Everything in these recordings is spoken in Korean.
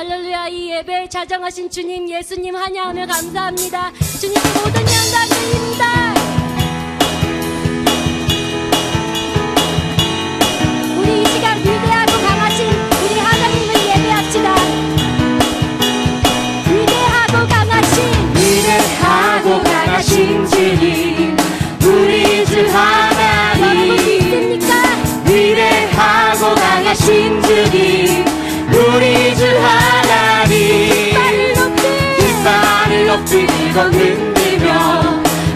할렐루야. 이 예배에 자정하신 주님, 예수님 환영하며 감사합니다. 주님 모든 영광 드립니다. 우리 이 시간 위대하고 강하신 우리 하나님을 예배합시다. 위대하고 강하신 주님, 우리 주 하나님. 위대하고 강하신 주님, 우리 주 하나님. 깃발을 높이고 흔들며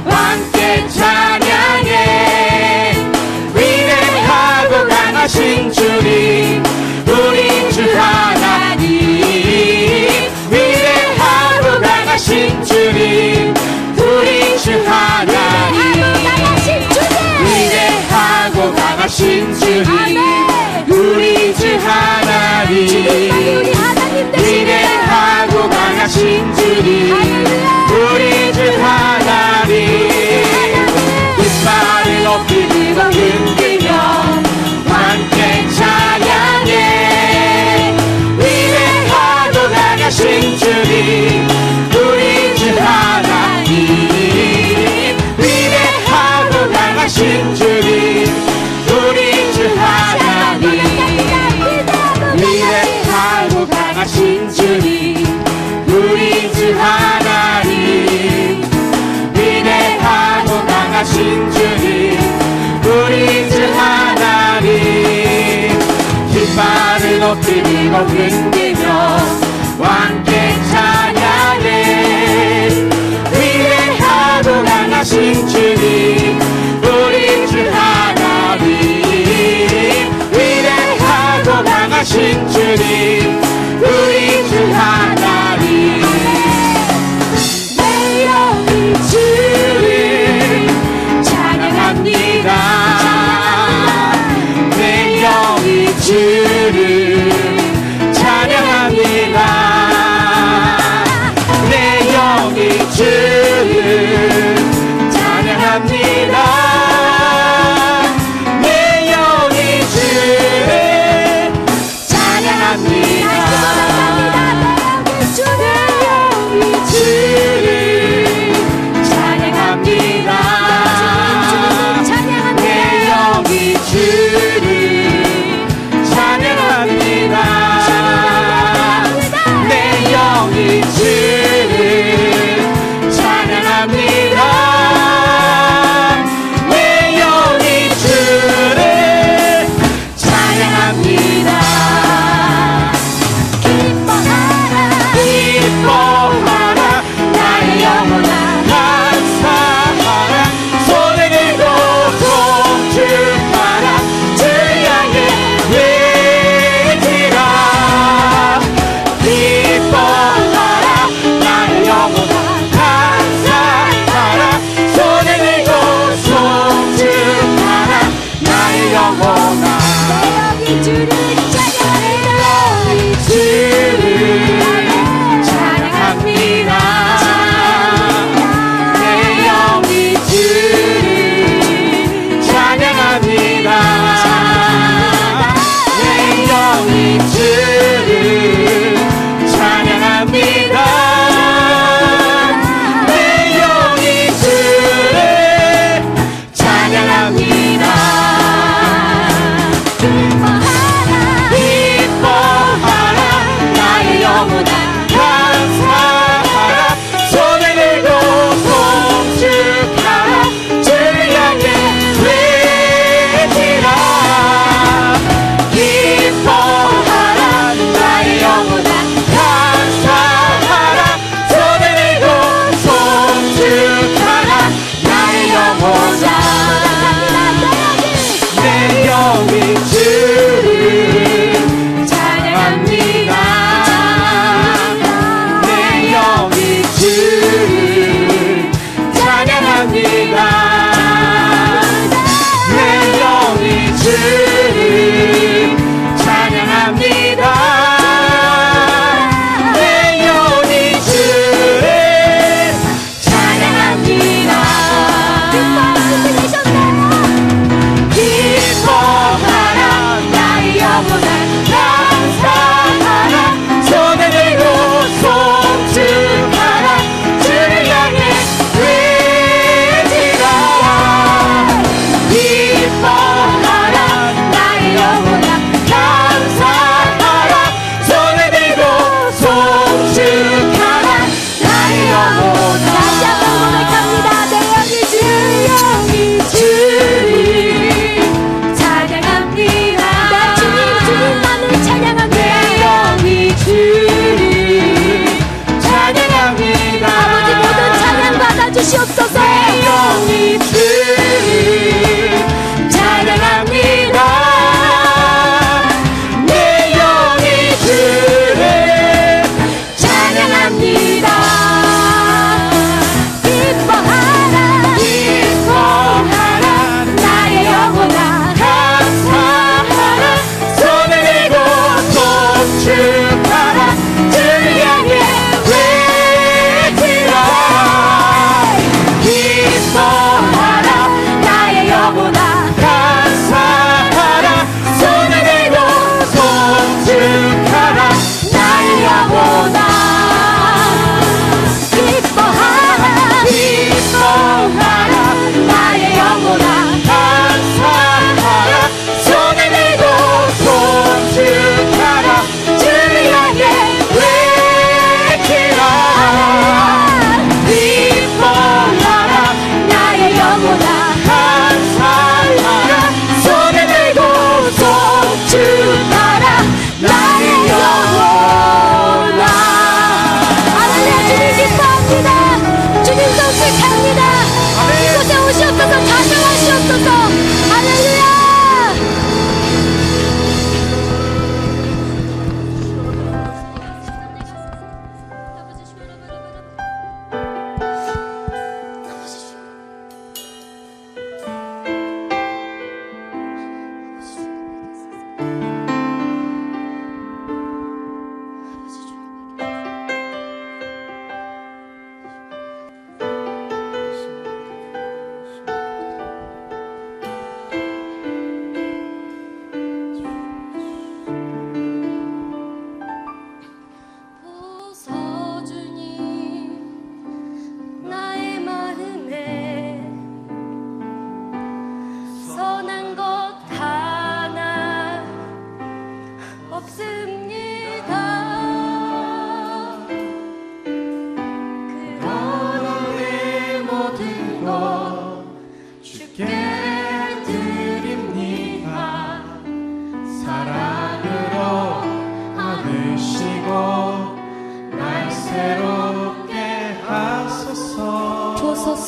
함께 찬양해. 위대하고 강하신 주님, 우리 주 하나님. 위대하고 강하신 주님, 우리 주 하나님. 위대하고 강하신 주님, 우리 주 하나님. 위대하고 강하신 주님, 우리 주 하나님. 깃발을 높이고 흔들며 함께 찬양해. 위대하고 강하신 주님, 우리 주 하나님. 위대하고 강하신 주님, 우리 주 하나님. 위대하고 강하신 주님, 우리 주 하나님. 위대하고 강하신 주님, 우리 주 하나님. 깃발을 높이고 흔들며 함께 찬양해. 위대하고 강하신 주님, 우리 주 하나님. 위대하고 강하신 주님, 우리 주 하나님. 내 영이 주를 찬양합니다. 내 영이 주를 찬양합니다.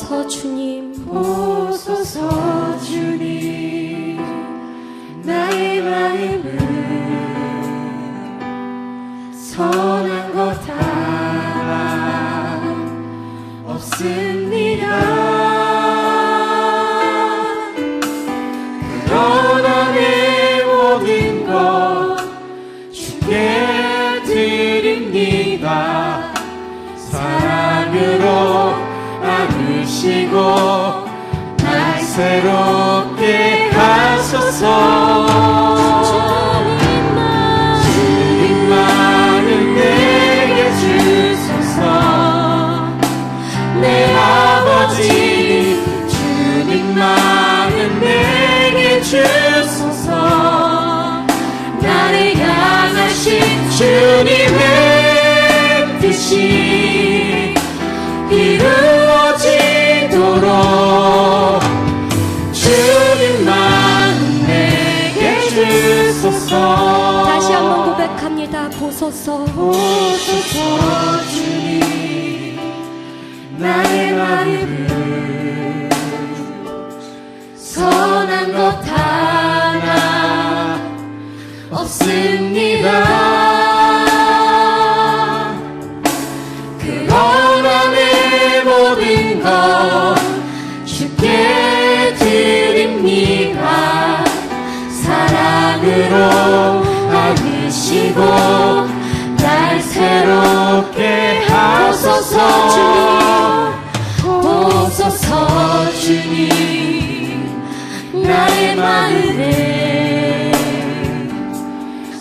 보소서 주님. 보소서 주님. 나의 마음은 선한 것 하나 없습니다. 그러나 내 모든 것 주께 드립니다. 사랑으로 안으시고 날 새롭게 하소서. 주님만을 내게 주소서. 내 아버지 주님만을 내게 주소서. 나를 향하신 주님의 뜻이 이루어지도록 주님만 내게 주소서. 다시 한번 고백합니다. 보소서. 보소서 주님. 나의 마음은 선한 것 하나 없습니다. 그러나 내 모든 것 주께 드립니다. 사랑으로 안으시고 날 새롭게 하소서. 보소서 주님. 나의 마음에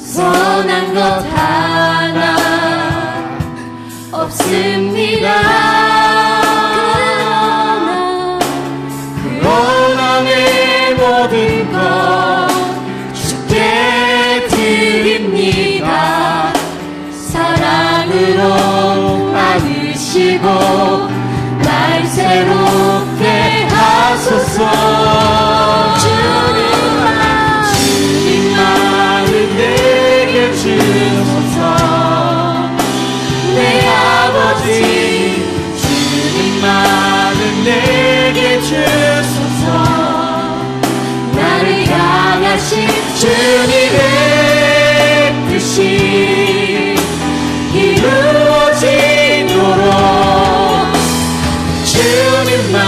선한 것 하나 없습니다. 그러나 내 모든 것 주께 드립니다. 사랑으로 안으시고 날 새롭게 하소서. 주님만을 내게 주소서. 내 아버지 주님만을 내게 주소서. 나를 향하신 주님의 뜻이 이루어지도록 주님만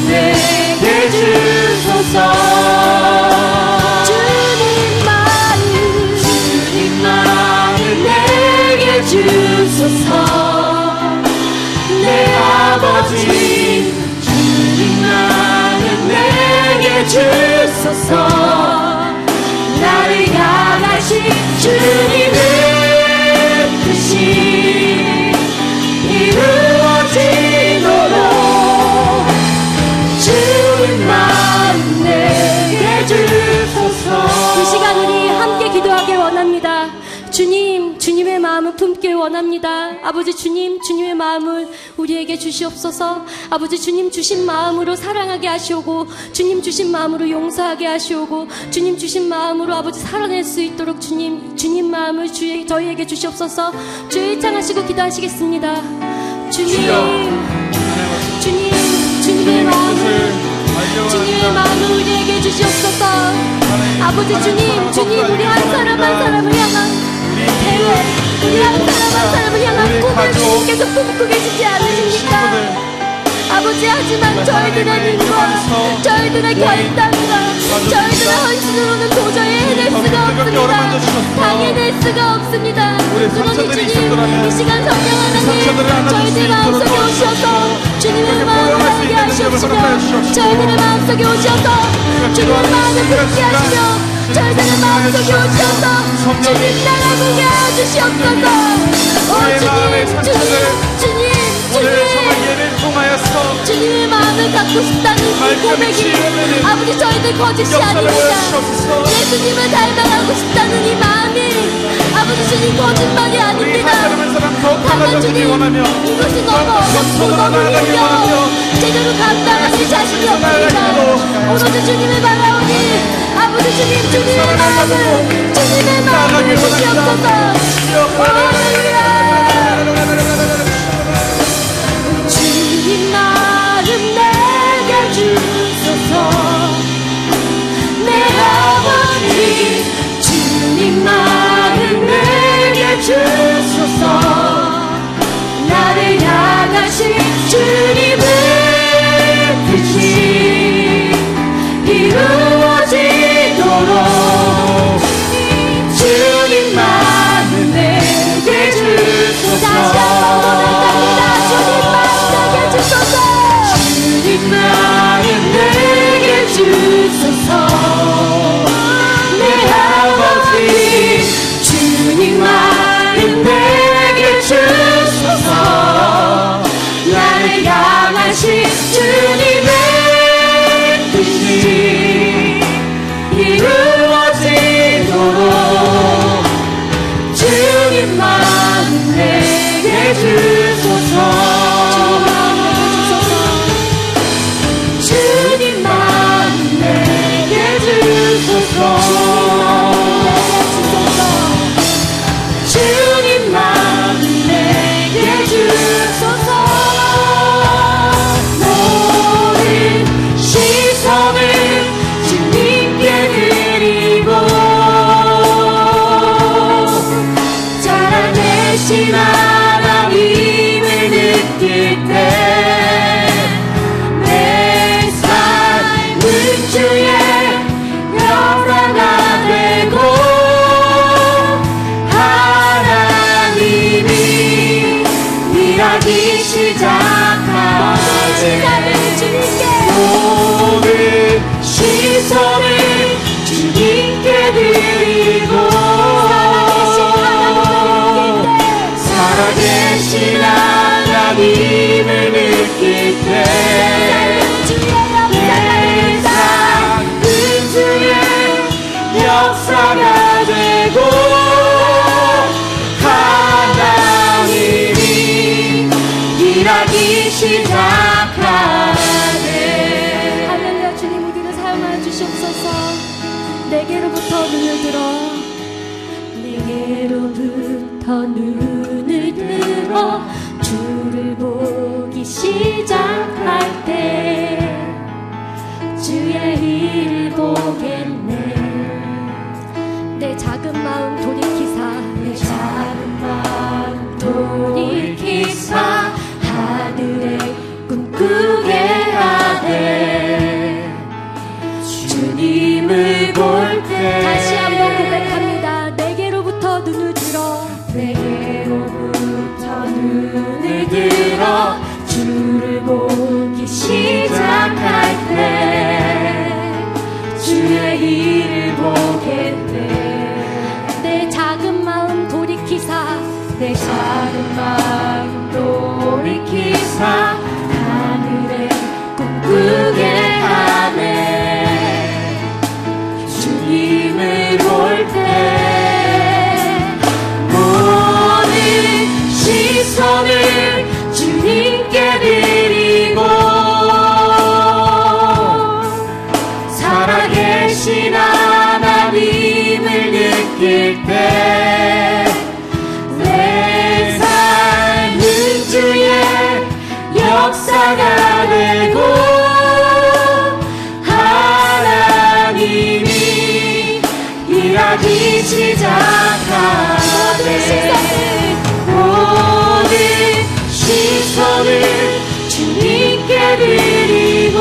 내게 주소서. 주님만을 내게 주소서. 내 아버지 주님만을 내게 주소서. 나를 향하신 주님의 뜻이 이루어지도록 주님만 내게 주소서. 이 시간 우리 함께 기도하길 원합니다. 주님, 주님의 마음을 품길 원합니다. 아버지 주님, 주님의 마음을 우리에게 주시옵소서. 아버지 주님 주신 마음으로 사랑하게 하시오고, 주님 주신 마음으로 용서하게 하시오고, 주님 주신 마음으로 아버지 살아낼 수 있도록 주님 마음을 저희에게 주시옵소서. 주의 창하시고 기도하시겠습니다. 주님의 마음을 우리에게 주시옵소서. 아버지 주님 우리 한 사람 한 사람을 향한 대회, 우리 한 사람 한 사람을 향한 꿈을 주님께서 품고 계시지 않으십니까? 아버지, 하지만 저희들의 힘과 저희들의 결단과 저희들의 헌신으로는 도저히 해낼 수가 없습니다. 당해낼 수가 없습니다. 그러니 주님, 이 시간 성령 하나님 저희들 마음속에 오셔서 주님의 마음을 알게 하시옵시며, 저희들의 마음속에 오셔서 주님의 마음을 품게 하시며, 저희들의 마음속에 오셔서 주님 나라 보게 하주시옵소서. 주님의 마음을 갖고 싶다는 이 고백이 아버지 저희들 거짓이 아닙니다. 예수님을 닮아가고 싶다는 이 마음이 아버지 주님 거짓말이 아닙니다. 다만 주님, 이것이 너무 어렵고 너무 힘들어 제대로 감당하실 자신이 없습니다. 오로지 주님을 바라오니 아버지 주님, 주님의 마음을 주시옵소서. 할렐루야. 주님 마음 나를 향하신 주님의 뜻이 이루어지도록 주님만은 내게 주소서. 다시 한번 고백합니다. 주님만 내게 주소서. 주님만은 내게 주소서. 내 아버지 주님만은 내게 주소서. 나를 향하신 주님의 뜻이 이루어지도록 주님만은 내게 주소서. 주님만은 내게 주소서. 주님만은 내게 주소서. 모든 시선을 주님께 드리고 살아계신 하나님을 느낄 때 내 삶은 주의 역사가 되고 하나님이 일하기 시작하네. 모든 시선을 주님께 드리고 살아계신 하나님을 느낄 때 내 삶은 주의 역사가 되고 하나님이 일하기 시작하네. 할렐루야. 주님 우리를 사용하여 주시옵소서. 내게로부터 눈을 들어 주를 보기 시작할 때 주의 일 보겠네. 내 작은 마음 돌이키사 내 작은 마음 돌이키사 하늘에 꿈꾸게 하네. 주님을 볼 때 다시 한번 고백합니다. 내게로부터 눈을 들어 눈을 들어 주를 보기 시작할 때 주의 일을 보겠네. 내 작은 마음 돌이키사 내 작은 마음 돌이키사 하늘에 꿈꾸게 하네. 주님을 볼 때 시선을 주님께 드리고 살아계신 하나님을 느낄 때 내 삶은 주의 역사가 되고 하나님이 일하기 시작하네. 모든 시선을 주님께 드리고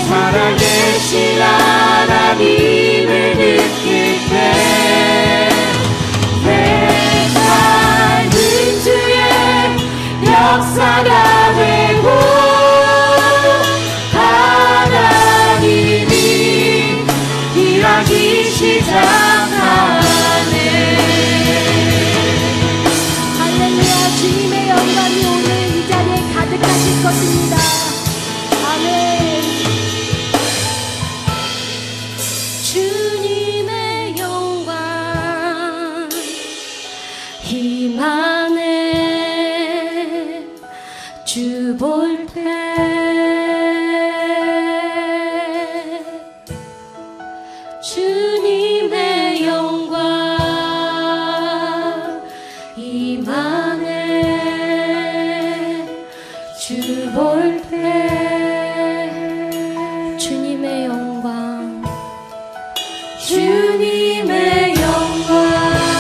살아계신 하나님을 느낄 때 내 삶은 주의 역사가 되고 하나님이 일하기 시작하네. 할렐루야. 주님의 영광이 오늘 이 자리에 가득하실 것입니다. 아멘. 주님의 영광 임하네. 주 볼 때 주님의 영광 임하네. 주 볼 때 주님의 영광 주님의 영광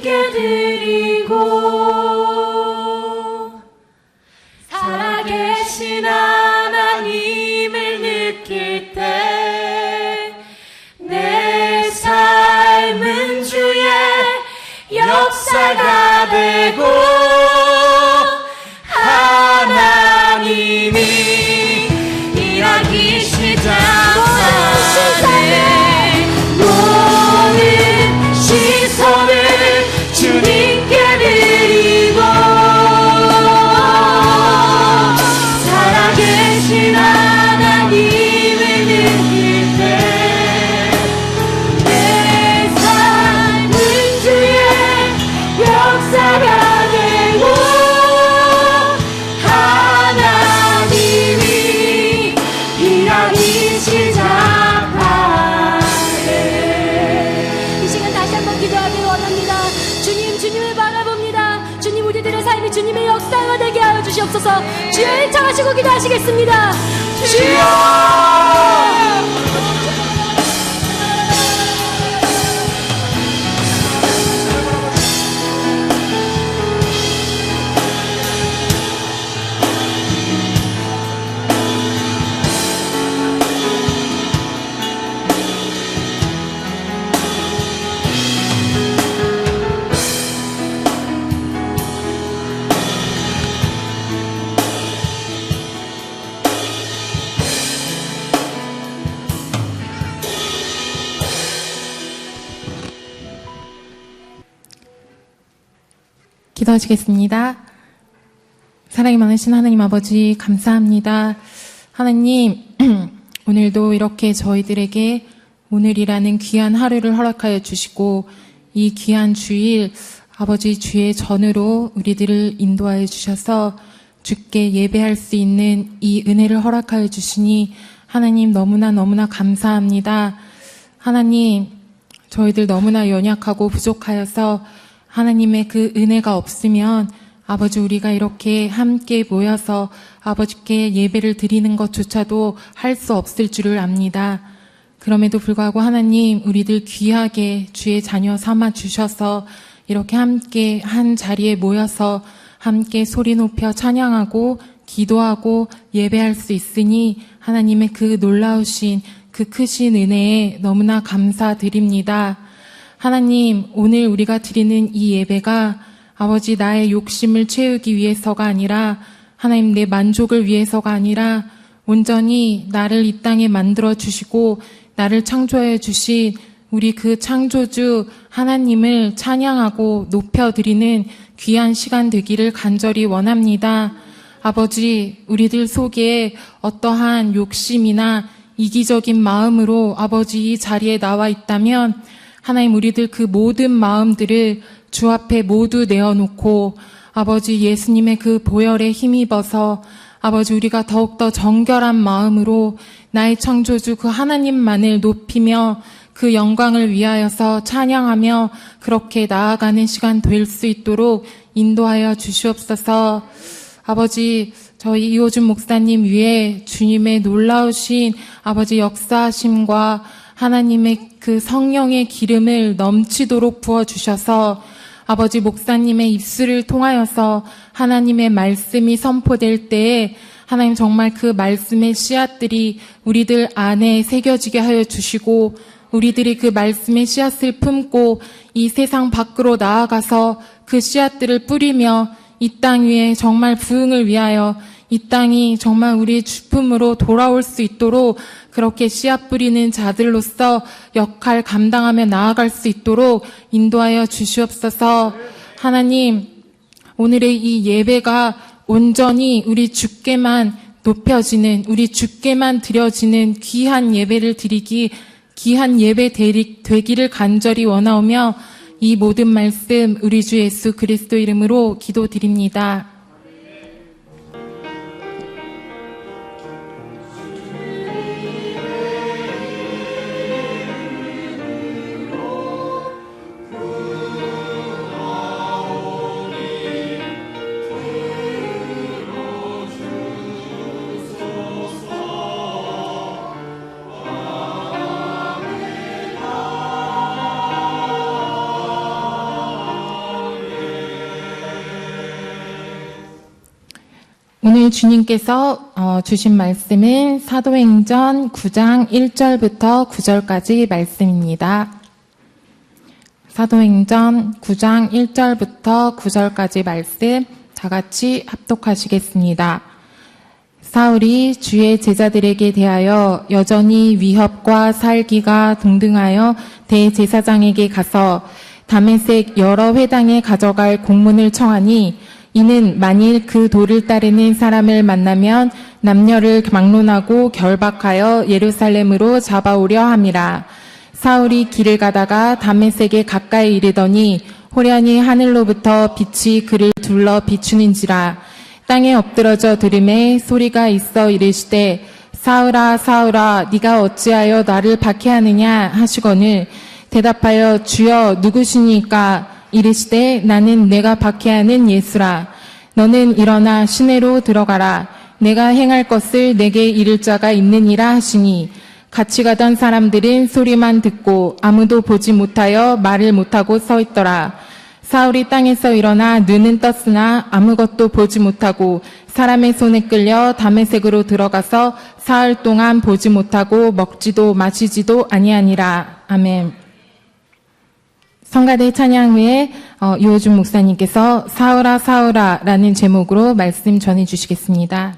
주님께 드리고 살아계신 하나님을 느낄 때 내 삶은 주의 역사가 되고 하나님이 일하기 시작하네. 모든 시선을 주님께 드리고 살아계신 하나님을 느낄 때 내 삶은 주의 역사가 되고 하나님이 일하기 시작하네. 이 시간 다시 한번 기도하길 원합니다. 주님, 주님을 바라봅니다. 주님, 우리들의 삶이 주님의 역사가 되게 하여 주시옵소서. 주여, 일창하시고 기도하시겠습니다. 주여! 기도하시겠습니다. 사랑이 많으신 하나님 아버지, 감사합니다. 하나님, 오늘도 이렇게 저희들에게 오늘이라는 귀한 하루를 허락하여 주시고 이 귀한 주일 아버지 주의 전으로 우리들을 인도하여 주셔서 주께 예배할 수 있는 이 은혜를 허락하여 주시니 하나님 너무나 감사합니다. 하나님, 저희들 너무나 연약하고 부족하여서 하나님의 그 은혜가 없으면 아버지 우리가 이렇게 함께 모여서 아버지께 예배를 드리는 것조차도 할 수 없을 줄을 압니다. 그럼에도 불구하고 하나님, 우리들 귀하게 주의 자녀 삼아 주셔서 이렇게 함께 한 자리에 모여서 함께 소리 높여 찬양하고 기도하고 예배할 수 있으니 하나님의 그 놀라우신 그 크신 은혜에 너무나 감사드립니다. 하나님, 오늘 우리가 드리는 이 예배가 아버지 나의 욕심을 채우기 위해서가 아니라 하나님 내 만족을 위해서가 아니라 온전히 나를 이 땅에 만들어 주시고 나를 창조해 주신 우리 그 창조주 하나님을 찬양하고 높여드리는 귀한 시간 되기를 간절히 원합니다. 아버지, 우리들 속에 어떠한 욕심이나 이기적인 마음으로 아버지 이 자리에 나와 있다면 하나님, 우리들 그 모든 마음들을 주 앞에 모두 내어놓고 아버지 예수님의 그 보혈에 힘입어서 아버지 우리가 더욱더 정결한 마음으로 나의 창조주 그 하나님만을 높이며 그 영광을 위하여서 찬양하며 그렇게 나아가는 시간 될 수 있도록 인도하여 주시옵소서. 아버지, 저희 이호준 목사님 위에 주님의 놀라우신 아버지 역사하심과 하나님의 그 성령의 기름을 넘치도록 부어주셔서 아버지 목사님의 입술을 통하여서 하나님의 말씀이 선포될 때에 하나님 정말 그 말씀의 씨앗들이 우리들 안에 새겨지게 하여 주시고 우리들이 그 말씀의 씨앗을 품고 이 세상 밖으로 나아가서 그 씨앗들을 뿌리며 이 땅 위에 정말 부흥을 위하여 이 땅이 정말 우리의 주품으로 돌아올 수 있도록 그렇게 씨앗 뿌리는 자들로서 역할 감당하며 나아갈 수 있도록 인도하여 주시옵소서. 하나님, 오늘의 이 예배가 온전히 우리 주께만 높여지는, 우리 주께만 드려지는 귀한 예배를 드리기, 귀한 예배 되기를 간절히 원하오며 이 모든 말씀 우리 주 예수 그리스도 이름으로 기도드립니다. 오늘 주님께서 주신 말씀은 사도행전 9장 1절부터 9절까지 말씀입니다. 사도행전 9장 1절부터 9절까지 말씀 다 같이 합독하시겠습니다. 사울이 주의 제자들에게 대하여 여전히 위협과 살기가 동등하여 대제사장에게 가서 다메섹 여러 회당에 가져갈 공문을 청하니 이는 만일 그 도를 따르는 사람을 만나면 남녀를 막론하고 결박하여 예루살렘으로 잡아오려 함이라. 사울이 길을 가다가 다메섹에 가까이 이르더니 호련히 하늘로부터 빛이 그를 둘러 비추는지라. 땅에 엎드러져 들음에 소리가 있어 이르시되 사울아 사울아 네가 어찌하여 나를 박해하느냐 하시거늘 대답하여 주여 누구시니까 이르시되 나는 내가 박해하는 예수라. 너는 일어나 시내로 들어가라. 내가 행할 것을 내게 이를 자가 있느니라 하시니 같이 가던 사람들은 소리만 듣고 아무도 보지 못하여 말을 못하고 서 있더라. 사울이 땅에서 일어나 눈은 떴으나 아무것도 보지 못하고 사람의 손에 끌려 다메섹으로 들어가서 사흘 동안 보지 못하고 먹지도 마시지도 아니하니라. 아멘. 성가대 찬양 후에 유호준 목사님께서 사울아 사울아 라는 제목으로 말씀 전해주시겠습니다.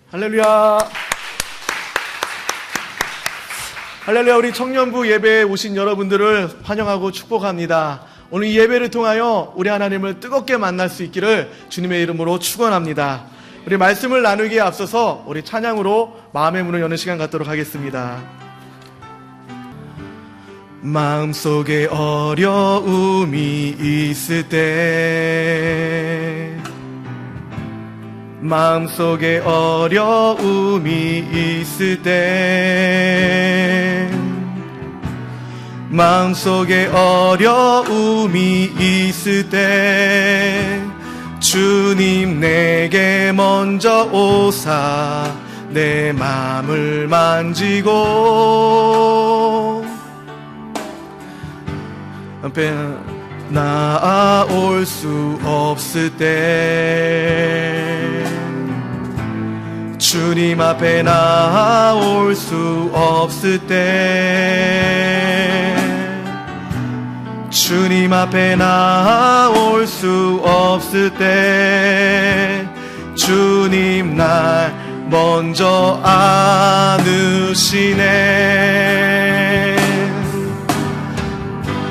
할렐루야. 할렐루야. 우리 청년부 예배에 오신 여러분들을 환영하고 축복합니다. 오늘 이 예배를 통하여 우리 하나님을 뜨겁게 만날 수 있기를 주님의 이름으로 축원합니다. 우리 말씀을 나누기에 앞서서 우리 찬양으로 마음의 문을 여는 시간 갖도록 하겠습니다. 마음속에 어려움이 있을 때 마음속에 어려움이 있을 때 마음속에 어려움이 있을 때 주님 내게 먼저 오사 내 마음을 만지고 앞에 나아올 수 없을 때 주님 앞에 나아올 수 없을 때 주님 앞에 나아올 수 없을 때 주님 날 먼저 안으시네.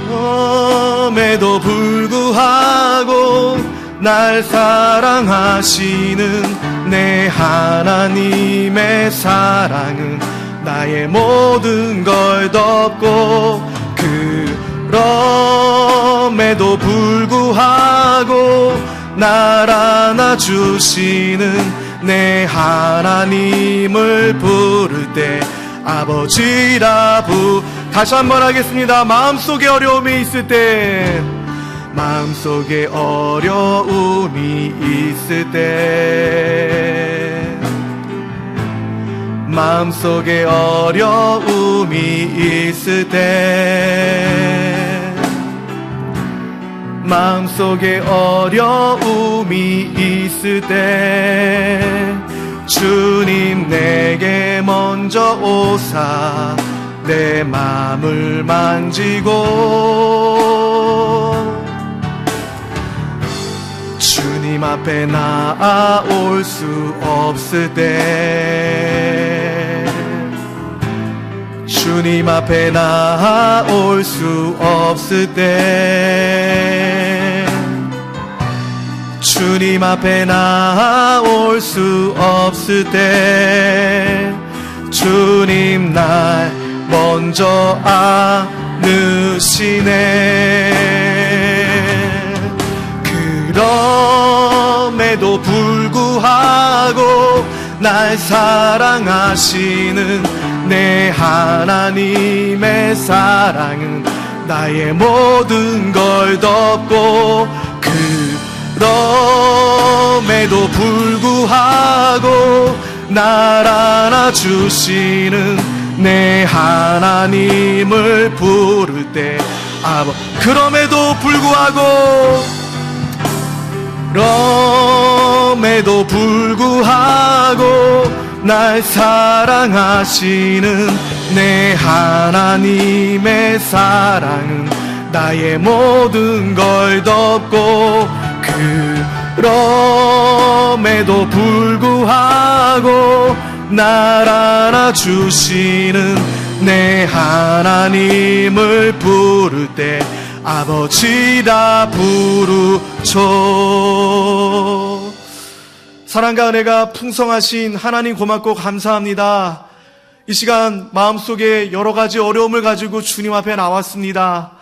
그럼에도 불구하고 날 사랑하시는 내 하나님의 사랑은 나의 모든 걸 덮고 그럼에도 불구하고 날 안아주시는 내 하나님을 부를 때 아버지라 다시 한번 하겠습니다. 마음속에 어려움이 있을 때 마음속에 어려움이 있을 때 마음속에 어려움이 있을 때 마음속에 어려움이 있을 때 주님 내게 먼저 오사 내 마음을 만지고 주님 앞에 나아올 수 없을 때 주님 앞에 나아올 수 없을 때 주님 앞에 나아올 수 없을 때 주님 날 먼저 안으시네. 그럼에도 불구하고 날 사랑하시는 내 하나님의 사랑은 나의 모든 걸 덮고 그럼에도 불구하고 날 안아주시는 내 하나님을 부를 때 그럼에도 불구하고 날 사랑하시는 내 하나님의 사랑은 나의 모든 걸 덮고 그럼에도 불구하고 날 안아주시는 내 하나님을 부를 때 아버지라 부르죠. 사랑과 은혜가 풍성하신 하나님 고맙고 감사합니다. 이 시간 마음속에 여러 가지 어려움을 가지고 주님 앞에 나왔습니다.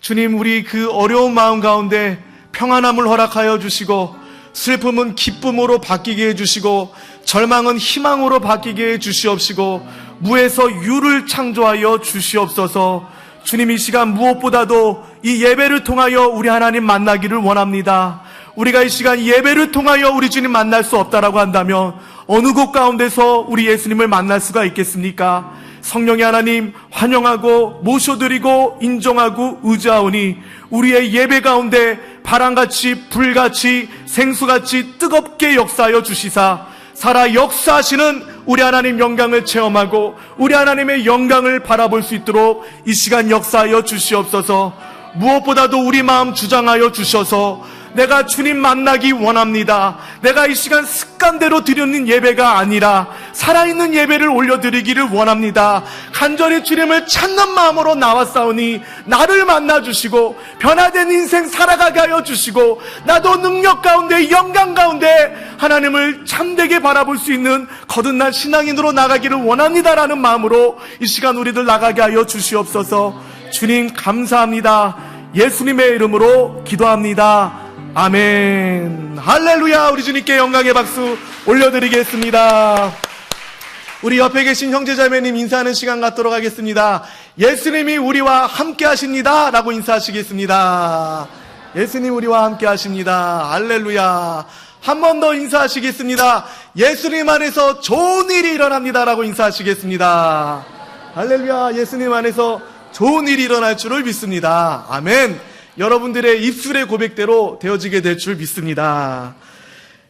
주님, 우리 그 어려운 마음 가운데 평안함을 허락하여 주시고 슬픔은 기쁨으로 바뀌게 해주시고 절망은 희망으로 바뀌게 해주시옵시고 무에서 유를 창조하여 주시옵소서. 주님, 이 시간 무엇보다도 이 예배를 통하여 우리 하나님 만나기를 원합니다. 우리가 이 시간 예배를 통하여 우리 주님 만날 수 없다라고 한다면 어느 곳 가운데서 우리 예수님을 만날 수가 있겠습니까? 성령의 하나님 환영하고 모셔드리고 인정하고 의지하오니 우리의 예배 가운데 바람같이 불같이 생수같이 뜨겁게 역사하여 주시사 살아 역사하시는 우리 하나님 영광을 체험하고 우리 하나님의 영광을 바라볼 수 있도록 이 시간 역사하여 주시옵소서. 무엇보다도 우리 마음 주장하여 주셔서 내가 주님 만나기 원합니다. 내가 이 시간 습관대로 드리는 예배가 아니라 살아있는 예배를 올려드리기를 원합니다. 간절히 주님을 찾는 마음으로 나왔사오니 나를 만나주시고 변화된 인생 살아가게 하여 주시고 나도 능력 가운데 영광 가운데 하나님을 참되게 바라볼 수 있는 거듭난 신앙인으로 나가기를 원합니다라는 마음으로 이 시간 우리들 나가게 하여 주시옵소서. 주님 감사합니다. 예수님의 이름으로 기도합니다. 아멘. 할렐루야. 우리 주님께 영광의 박수 올려드리겠습니다. 우리 옆에 계신 형제자매님 인사하는 시간 갖도록 하겠습니다. 예수님이 우리와 함께 하십니다 라고 인사하시겠습니다. 예수님 우리와 함께 하십니다. 할렐루야. 한 번 더 인사하시겠습니다. 예수님 안에서 좋은 일이 일어납니다 라고 인사하시겠습니다. 할렐루야. 예수님 안에서 좋은 일이 일어날 줄을 믿습니다. 아멘. 여러분들의 입술의 고백대로 되어지게 될 줄 믿습니다.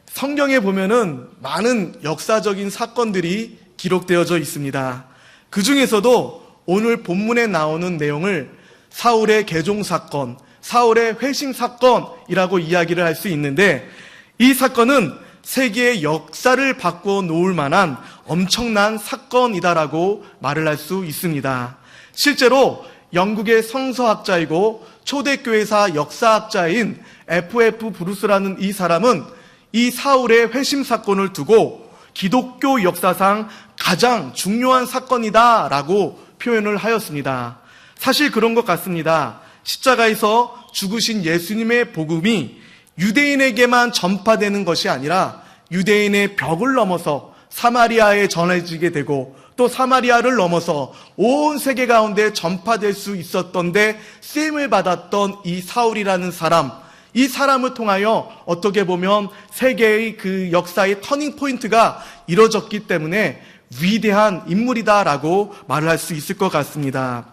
성경에 보면은 많은 역사적인 사건들이 기록되어져 있습니다. 그 중에서도 오늘 본문에 나오는 내용을 사울의 개종 사건, 사울의 회심 사건이라고 이야기를 할 수 있는데, 이 사건은 세계의 역사를 바꿔 놓을 만한 엄청난 사건이다라고 말을 할 수 있습니다. 실제로 영국의 성서학자이고 초대교회사 역사학자인 F.F. 브루스라는 이 사람은 이 사울의 회심 사건을 두고 기독교 역사상 가장 중요한 사건이다라고 표현을 하였습니다. 사실 그런 것 같습니다. 십자가에서 죽으신 예수님의 복음이 유대인에게만 전파되는 것이 아니라 유대인의 벽을 넘어서 사마리아에 전해지게 되고 또 사마리아를 넘어서 온 세계 가운데 전파될 수 있었던데 쓰임을 받았던 이 사울이라는 사람, 이 사람을 통하여 어떻게 보면 세계의 그 역사의 터닝 포인트가 이뤄졌기 때문에 위대한 인물이다라고 말을 할 수 있을 것 같습니다.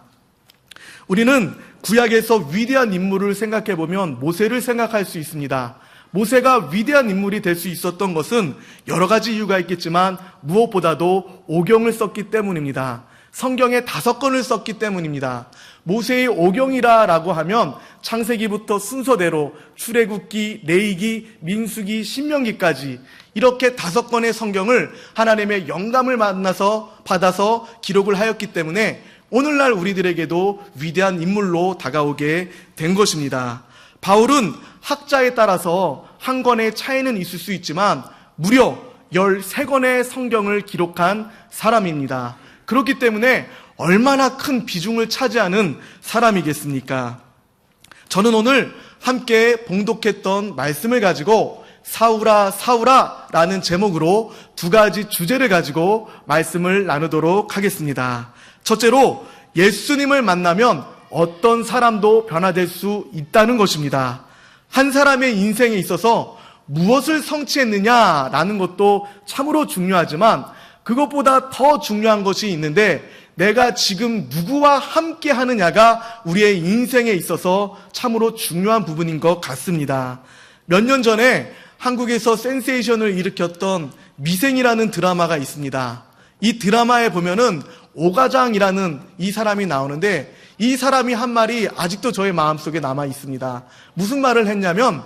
우리는 구약에서 위대한 인물을 생각해 보면 모세를 생각할 수 있습니다. 모세가 위대한 인물이 될 수 있었던 것은 여러 가지 이유가 있겠지만 무엇보다도 오경을 썼기 때문입니다. 성경에 5권을 썼기 때문입니다. 모세의 오경이라고 하면 창세기부터 순서대로 출애굽기, 레위기, 민수기, 신명기까지 이렇게 5권의 성경을 하나님의 영감을 받아서 기록을 하였기 때문에 오늘날 우리들에게도 위대한 인물로 다가오게 된 것입니다. 바울은 학자에 따라서 한 권의 차이는 있을 수 있지만 무려 13권의 성경을 기록한 사람입니다. 그렇기 때문에 얼마나 큰 비중을 차지하는 사람이겠습니까? 저는 오늘 함께 봉독했던 말씀을 가지고 사울아 사울아 라는 제목으로 2가지 주제를 가지고 말씀을 나누도록 하겠습니다. 첫째로 예수님을 만나면 어떤 사람도 변화될 수 있다는 것입니다. 한 사람의 인생에 있어서 무엇을 성취했느냐라는 것도 참으로 중요하지만 그것보다 더 중요한 것이 있는데 내가 지금 누구와 함께 하느냐가 우리의 인생에 있어서 참으로 중요한 부분인 것 같습니다. 몇 년 전에 한국에서 센세이션을 일으켰던 미생이라는 드라마가 있습니다. 이 드라마에 보면은 오가장이라는 이 사람이 나오는데 이 사람이 한 말이 아직도 저의 마음속에 남아 있습니다. 무슨 말을 했냐면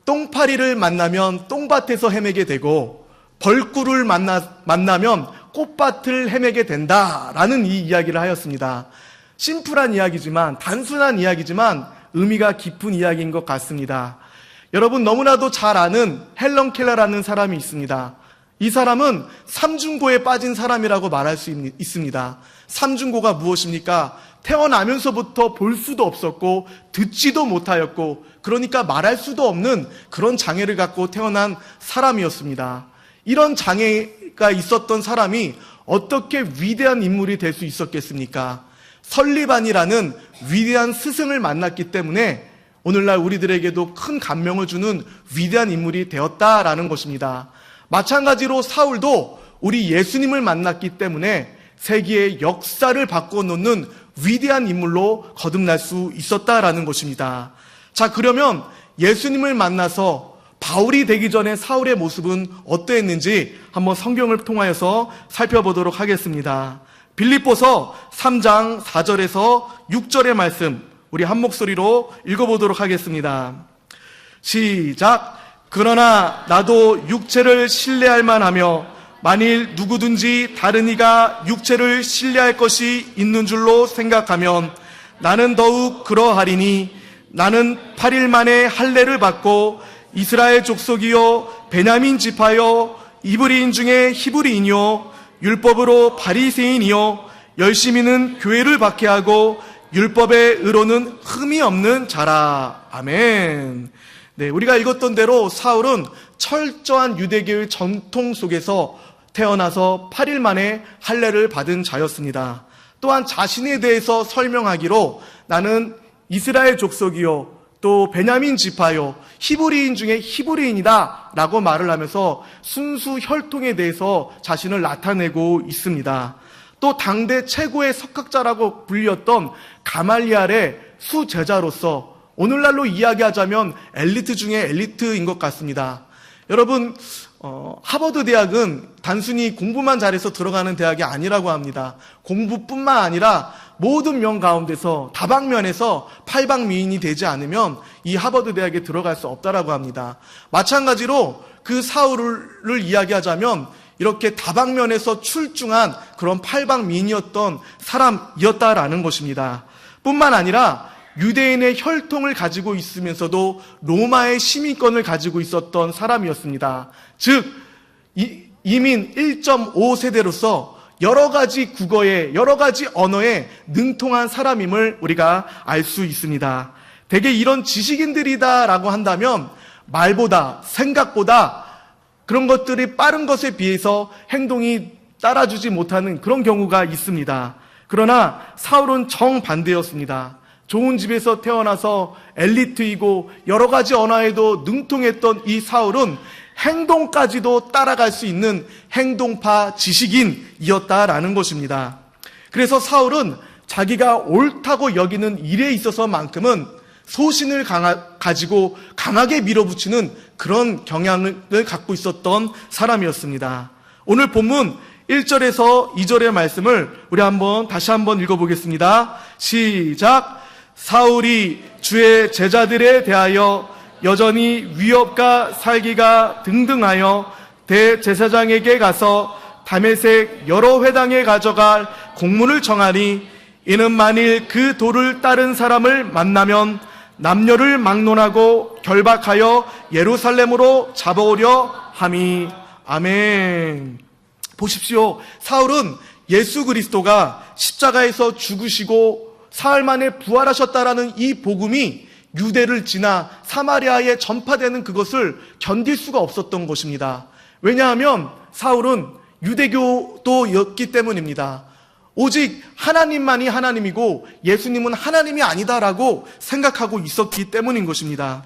똥파리를 만나면 똥밭에서 헤매게 되고 벌꿀을 만나면 꽃밭을 헤매게 된다라는 이 이야기를 하였습니다. 심플한 이야기지만 단순한 이야기지만 의미가 깊은 이야기인 것 같습니다. 여러분 너무나도 잘 아는 헬런 켈러라는 사람이 있습니다. 이 사람은 삼중고에 빠진 사람이라고 말할 수 있습니다. 삼중고가 무엇입니까? 태어나면서부터 볼 수도 없었고 듣지도 못하였고 그러니까 말할 수도 없는 그런 장애를 갖고 태어난 사람이었습니다. 이런 장애가 있었던 사람이 어떻게 위대한 인물이 될 수 있었겠습니까? 설리반이라는 위대한 스승을 만났기 때문에 오늘날 우리들에게도 큰 감명을 주는 위대한 인물이 되었다라는 것입니다. 마찬가지로 사울도 우리 예수님을 만났기 때문에 세계의 역사를 바꿔놓는 위대한 인물로 거듭날 수 있었다라는 것입니다. 자, 그러면 예수님을 만나서 바울이 되기 전에 사울의 모습은 어떠했는지 한번 성경을 통하여서 살펴보도록 하겠습니다. 빌립보서 3장 4절에서 6절의 말씀 우리 한 목소리로 읽어보도록 하겠습니다. 시작. 그러나 나도 육체를 신뢰할 만하며 만일 누구든지 다른 이가 육체를 신뢰할 것이 있는 줄로 생각하면 나는 더욱 그러하리니 나는 8일 만에 할례를 받고 이스라엘 족속이요 베냐민 지파요 이브리인 중에 히브리인이요 율법으로 바리새인이요 열심히는 교회를 박해하고 율법의 의로는 흠이 없는 자라. 아멘. 네, 우리가 읽었던 대로 사울은 철저한 유대교의 전통 속에서 태어나서 8일 만에 할례를 받은 자였습니다. 또한 자신에 대해서 설명하기로 나는 이스라엘 족속이요 또 베냐민 지파요 히브리인 중에 히브리인이다 라고 말을 하면서 순수 혈통에 대해서 자신을 나타내고 있습니다. 또 당대 최고의 석학자라고 불렸던 가말리알의 수제자로서 오늘날로 이야기하자면 엘리트 중에 엘리트인 것 같습니다. 여러분, 하버드 대학은 단순히 공부만 잘해서 들어가는 대학이 아니라고 합니다. 공부뿐만 아니라 모든 면 가운데서 다방면에서 팔방미인이 되지 않으면 이 하버드 대학에 들어갈 수 없다라고 합니다. 마찬가지로 그 사울을 이야기하자면 이렇게 다방면에서 출중한 그런 팔방미인이었던 사람이었다라는 것입니다. 뿐만 아니라 유대인의 혈통을 가지고 있으면서도 로마의 시민권을 가지고 있었던 사람이었습니다. 즉 이민 1.5세대로서 여러 가지 국어에 여러 가지 언어에 능통한 사람임을 우리가 알 수 있습니다. 대개 이런 지식인들이다라고 한다면 말보다 생각보다 그런 것들이 빠른 것에 비해서 행동이 따라주지 못하는 그런 경우가 있습니다. 그러나 사울은 정반대였습니다. 좋은 집에서 태어나서 엘리트이고 여러 가지 언어에도 능통했던 이 사울은 행동까지도 따라갈 수 있는 행동파 지식인이었다라는 것입니다. 그래서 사울은 자기가 옳다고 여기는 일에 있어서만큼은 소신을 가지고 강하게 밀어붙이는 그런 경향을 갖고 있었던 사람이었습니다. 오늘 본문 1절에서 2절의 말씀을 우리 다시 한번 읽어보겠습니다. 시작! 사울이 주의 제자들에 대하여 여전히 위협과 살기가 등등하여 대제사장에게 가서 다메섹 여러 회당에 가져갈 공문을 정하니 이는 만일 그 도를 따른 사람을 만나면 남녀를 막론하고 결박하여 예루살렘으로 잡아오려 함이. 아멘. 보십시오. 사울은 예수 그리스도가 십자가에서 죽으시고 사흘 만에 부활하셨다라는 이 복음이 유대를 지나 사마리아에 전파되는 그것을 견딜 수가 없었던 것입니다. 왜냐하면 사울은 유대교도였기 때문입니다. 오직 하나님만이 하나님이고 예수님은 하나님이 아니다라고 생각하고 있었기 때문인 것입니다.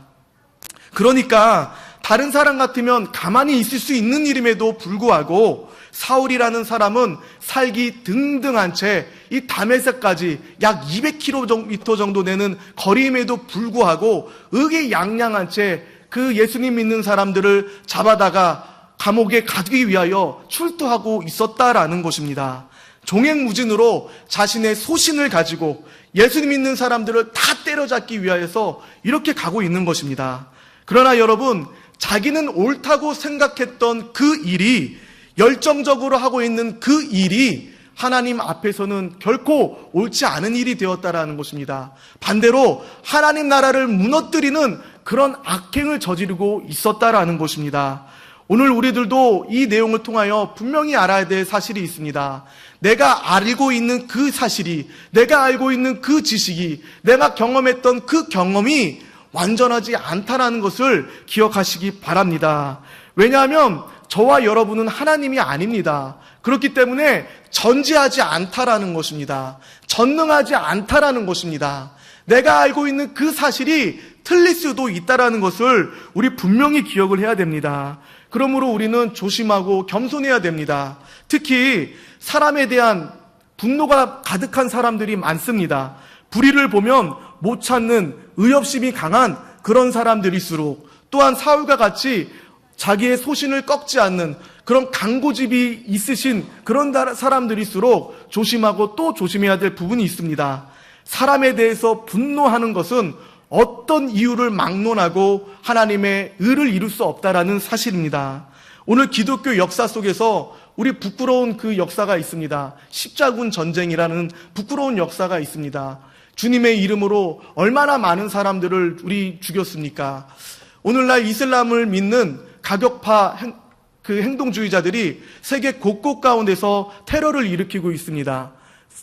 그러니까 다른 사람 같으면 가만히 있을 수 있는 일임에도 불구하고 사울이라는 사람은 살기 등등한 채 이 다메섹까지 약 200km 정도 되는 거리임에도 불구하고 의기양양한 채 그 예수님 믿는 사람들을 잡아다가 감옥에 가두기 위하여 출두하고 있었다라는 것입니다. 종횡무진으로 자신의 소신을 가지고 예수님 믿는 사람들을 다 때려잡기 위하여서 이렇게 가고 있는 것입니다. 그러나 여러분, 자기는 옳다고 생각했던 그 일이, 열정적으로 하고 있는 그 일이 하나님 앞에서는 결코 옳지 않은 일이 되었다라는 것입니다. 반대로 하나님 나라를 무너뜨리는 그런 악행을 저지르고 있었다라는 것입니다. 오늘 우리들도 이 내용을 통하여 분명히 알아야 될 사실이 있습니다. 내가 알고 있는 그 사실이, 내가 알고 있는 그 지식이, 내가 경험했던 그 경험이 완전하지 않다라는 것을 기억하시기 바랍니다. 왜냐하면 저와 여러분은 하나님이 아닙니다. 그렇기 때문에 전지하지 않다라는 것입니다. 전능하지 않다라는 것입니다. 내가 알고 있는 그 사실이 틀릴 수도 있다라는 것을 우리 분명히 기억을 해야 됩니다. 그러므로 우리는 조심하고 겸손해야 됩니다. 특히 사람에 대한 분노가 가득한 사람들이 많습니다. 불의를 보면 못 참는 의협심이 강한 그런 사람들일수록, 또한 사울과 같이 자기의 소신을 꺾지 않는 그런 강고집이 있으신 그런 사람들일수록 조심하고 또 조심해야 될 부분이 있습니다. 사람에 대해서 분노하는 것은 어떤 이유를 막론하고 하나님의 의를 이룰 수 없다라는 사실입니다. 오늘 기독교 역사 속에서 우리 부끄러운 그 역사가 있습니다. 십자군 전쟁이라는 부끄러운 역사가 있습니다. 주님의 이름으로 얼마나 많은 사람들을 우리 죽였습니까? 오늘날 이슬람을 믿는 가격파 그 행동주의자들이 세계 곳곳 가운데서 테러를 일으키고 있습니다.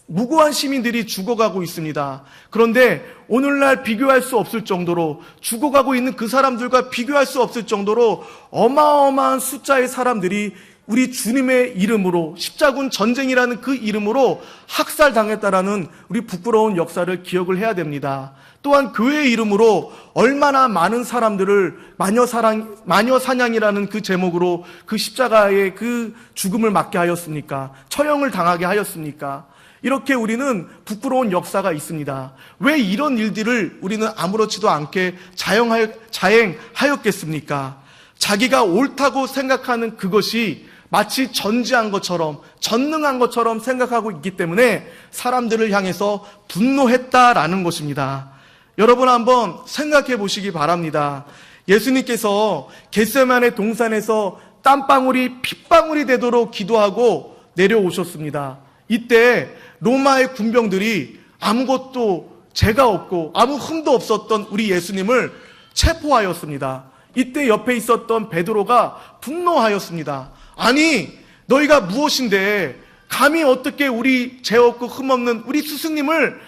무고한 시민들이 죽어가고 있습니다. 그런데 오늘날 비교할 수 없을 정도로 죽어가고 있는 그 사람들과 비교할 수 없을 정도로 어마어마한 숫자의 사람들이 우리 주님의 이름으로 십자군 전쟁이라는 그 이름으로 학살당했다라는 우리 부끄러운 역사를 기억을 해야 됩니다. 또한 교회의 이름으로 얼마나 많은 사람들을 마녀 사냥이라는 그 제목으로 그 십자가의 그 죽음을 맞게 하였습니까? 처형을 당하게 하였습니까? 이렇게 우리는 부끄러운 역사가 있습니다. 왜 이런 일들을 우리는 아무렇지도 않게 자행하였겠습니까? 자기가 옳다고 생각하는 그것이 마치 전지한 것처럼, 전능한 것처럼 생각하고 있기 때문에 사람들을 향해서 분노했다라는 것입니다. 여러분 한번 생각해 보시기 바랍니다. 예수님께서 겟세마네 동산에서 땀방울이 핏방울이 되도록 기도하고 내려오셨습니다. 이때 로마의 군병들이 아무것도 죄가 없고 아무 흠도 없었던 우리 예수님을 체포하였습니다. 이때 옆에 있었던 베드로가 분노하였습니다. 아니, 너희가 무엇인데 감히 어떻게 우리 죄 없고 흠 없는 우리 스승님을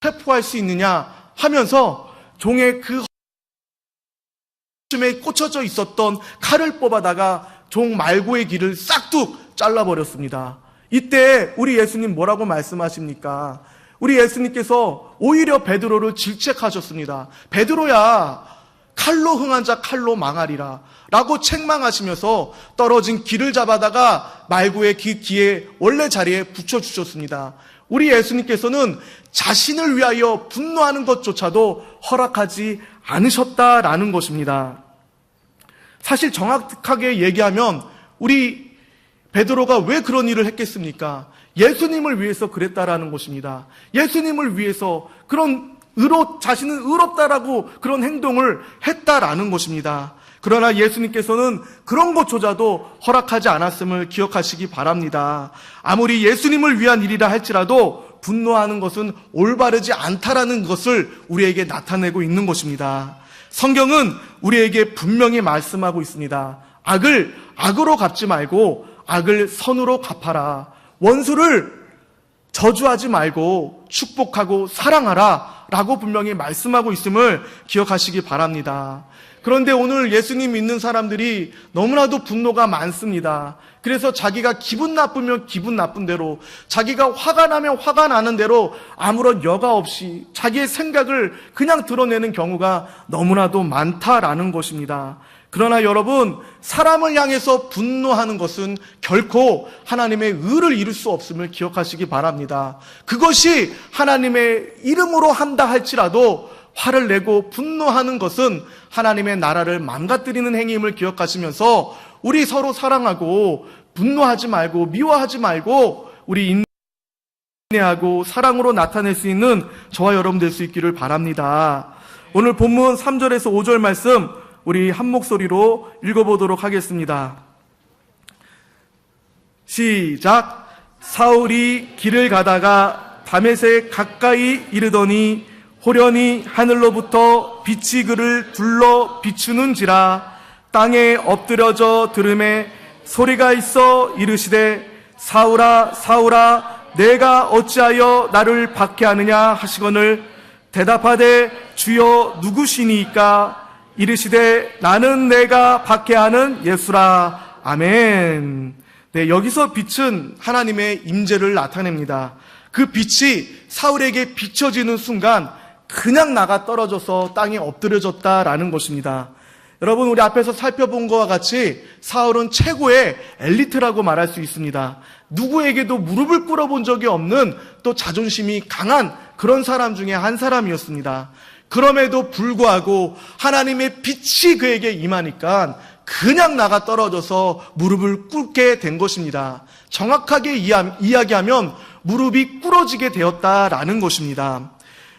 체포할 수 있느냐 하면서 종의 그 쯤에 꽂혀져 있었던 칼을 뽑아다가 종 말고의 길을 싹둑 잘라버렸습니다. 이때 우리 예수님 뭐라고 말씀하십니까? 우리 예수님께서 오히려 베드로를 질책하셨습니다. 베드로야, 칼로 흥한 자 칼로 망하리라 라고 책망하시면서 떨어진 길을 잡아다가 말고의 그 기의 원래 자리에 붙여주셨습니다. 우리 예수님께서는 자신을 위하여 분노하는 것조차도 허락하지 않으셨다라는 것입니다. 사실 정확하게 얘기하면 우리 베드로가 왜 그런 일을 했겠습니까? 예수님을 위해서 그랬다라는 것입니다. 예수님을 위해서 자신은 의롭다라고 그런 행동을 했다라는 것입니다. 그러나 예수님께서는 그런 것조차도 허락하지 않았음을 기억하시기 바랍니다. 아무리 예수님을 위한 일이라 할지라도 분노하는 것은 올바르지 않다라는 것을 우리에게 나타내고 있는 것입니다. 성경은 우리에게 분명히 말씀하고 있습니다. 악을 악으로 갚지 말고 악을 선으로 갚아라. 원수를 저주하지 말고 축복하고 사랑하라 라고 분명히 말씀하고 있음을 기억하시기 바랍니다. 그런데 오늘 예수님 믿는 사람들이 너무나도 분노가 많습니다. 그래서 자기가 기분 나쁘면 기분 나쁜 대로, 자기가 화가 나면 화가 나는 대로 아무런 여과 없이 자기의 생각을 그냥 드러내는 경우가 너무나도 많다라는 것입니다. 그러나 여러분, 사람을 향해서 분노하는 것은 결코 하나님의 의를 이룰 수 없음을 기억하시기 바랍니다. 그것이 하나님의 이름으로 한다 할지라도 화를 내고 분노하는 것은 하나님의 나라를 망가뜨리는 행위임을 기억하시면서 우리 서로 사랑하고 분노하지 말고 미워하지 말고 우리 인내하고 사랑으로 나타낼 수 있는 저와 여러분 될 수 있기를 바랍니다. 오늘 본문 3절에서 5절 말씀 우리 한 목소리로 읽어보도록 하겠습니다. 시작. 사울이 길을 가다가 다메섹 가까이 이르더니 호련히 하늘로부터 빛이 그를 둘러 비추는지라. 땅에 엎드려져 들음에 소리가 있어 이르시되 사울아 사울아 내가 어찌하여 나를 박해하느냐 하시거늘 대답하되 주여 누구시니까 이르시되 나는 내가 박해하는 예수라. 아멘. 네, 여기서 빛은 하나님의 임재를 나타냅니다. 그 빛이 사울에게 비춰지는 순간 그냥 나가 떨어져서 땅에 엎드려졌다라는 것입니다. 여러분, 우리 앞에서 살펴본 것과 같이 사울은 최고의 엘리트라고 말할 수 있습니다. 누구에게도 무릎을 꿇어본 적이 없는 또 자존심이 강한 그런 사람 중에 한 사람이었습니다. 그럼에도 불구하고 하나님의 빛이 그에게 임하니까 그냥 나가 떨어져서 무릎을 꿇게 된 것입니다. 정확하게 이야기하면 무릎이 꿇어지게 되었다라는 것입니다.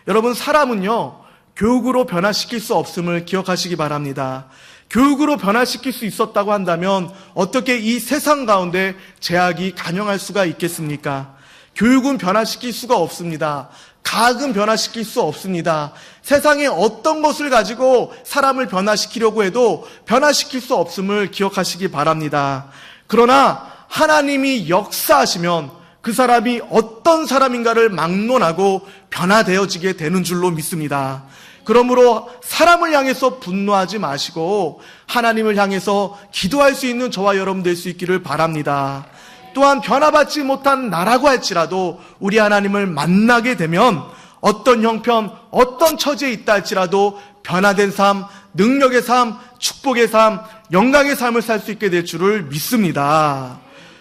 여러분, 사람은요, 교육으로 변화시킬 수 없음을 기억하시기 바랍니다. 교육으로 변화시킬 수 있었다고 한다면 어떻게 이 세상 가운데 죄악이 간영할 수가 있겠습니까? 교육은 변화시킬 수가 없습니다. 가학은 변화시킬 수 없습니다. 세상에 어떤 것을 가지고 사람을 변화시키려고 해도 변화시킬 수 없음을 기억하시기 바랍니다. 그러나 하나님이 역사하시면 그 사람이 어떤 사람인가를 막론하고 변화되어지게 되는 줄로 믿습니다. 그러므로 사람을 향해서 분노하지 마시고 하나님을 향해서 기도할 수 있는 저와 여러분 될 수 있기를 바랍니다. 또한 변화받지 못한 나라고 할지라도 우리 하나님을 만나게 되면 어떤 형편, 어떤 처지에 있다 할지라도 변화된 삶, 능력의 삶, 축복의 삶, 영광의 삶을 살 수 있게 될 줄을 믿습니다.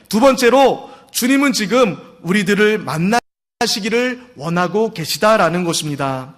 두 번째로 주님은 지금 우리들을 만나시기를 원하고 계시다라는 것입니다.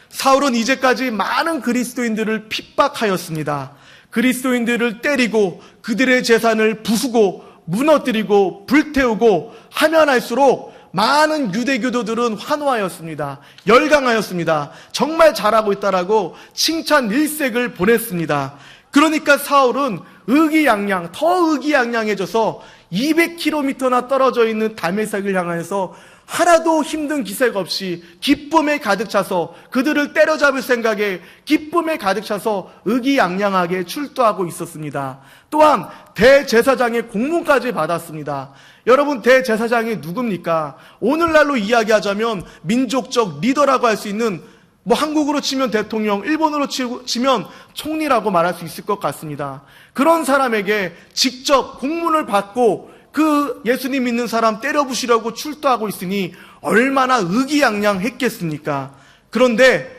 사울은 이제까지 많은 그리스도인들을 핍박하였습니다. 그리스도인들을 때리고 그들의 재산을 부수고 무너뜨리고 불태우고 하면 할수록 많은 유대교도들은 환호하였습니다. 열광하였습니다. 정말 잘하고 있다라고 칭찬 일색을 보냈습니다. 그러니까 사울은 의기양양, 더 의기양양해져서 200km나 떨어져 있는 다메섹을 향해서 하나도 힘든 기색 없이 기쁨에 가득 차서 그들을 때려잡을 생각에 기쁨에 가득 차서 의기양양하게 출두하고 있었습니다. 또한 대제사장의 공문까지 받았습니다. 여러분, 대제사장이 누굽니까? 오늘날로 이야기하자면 민족적 리더라고 할 수 있는, 한국으로 치면 대통령, 일본으로 치면 총리라고 말할 수 있을 것 같습니다. 그런 사람에게 직접 공문을 받고 그 예수님 믿는 사람 때려부시려고 출두하고 있으니 얼마나 의기양양했겠습니까? 그런데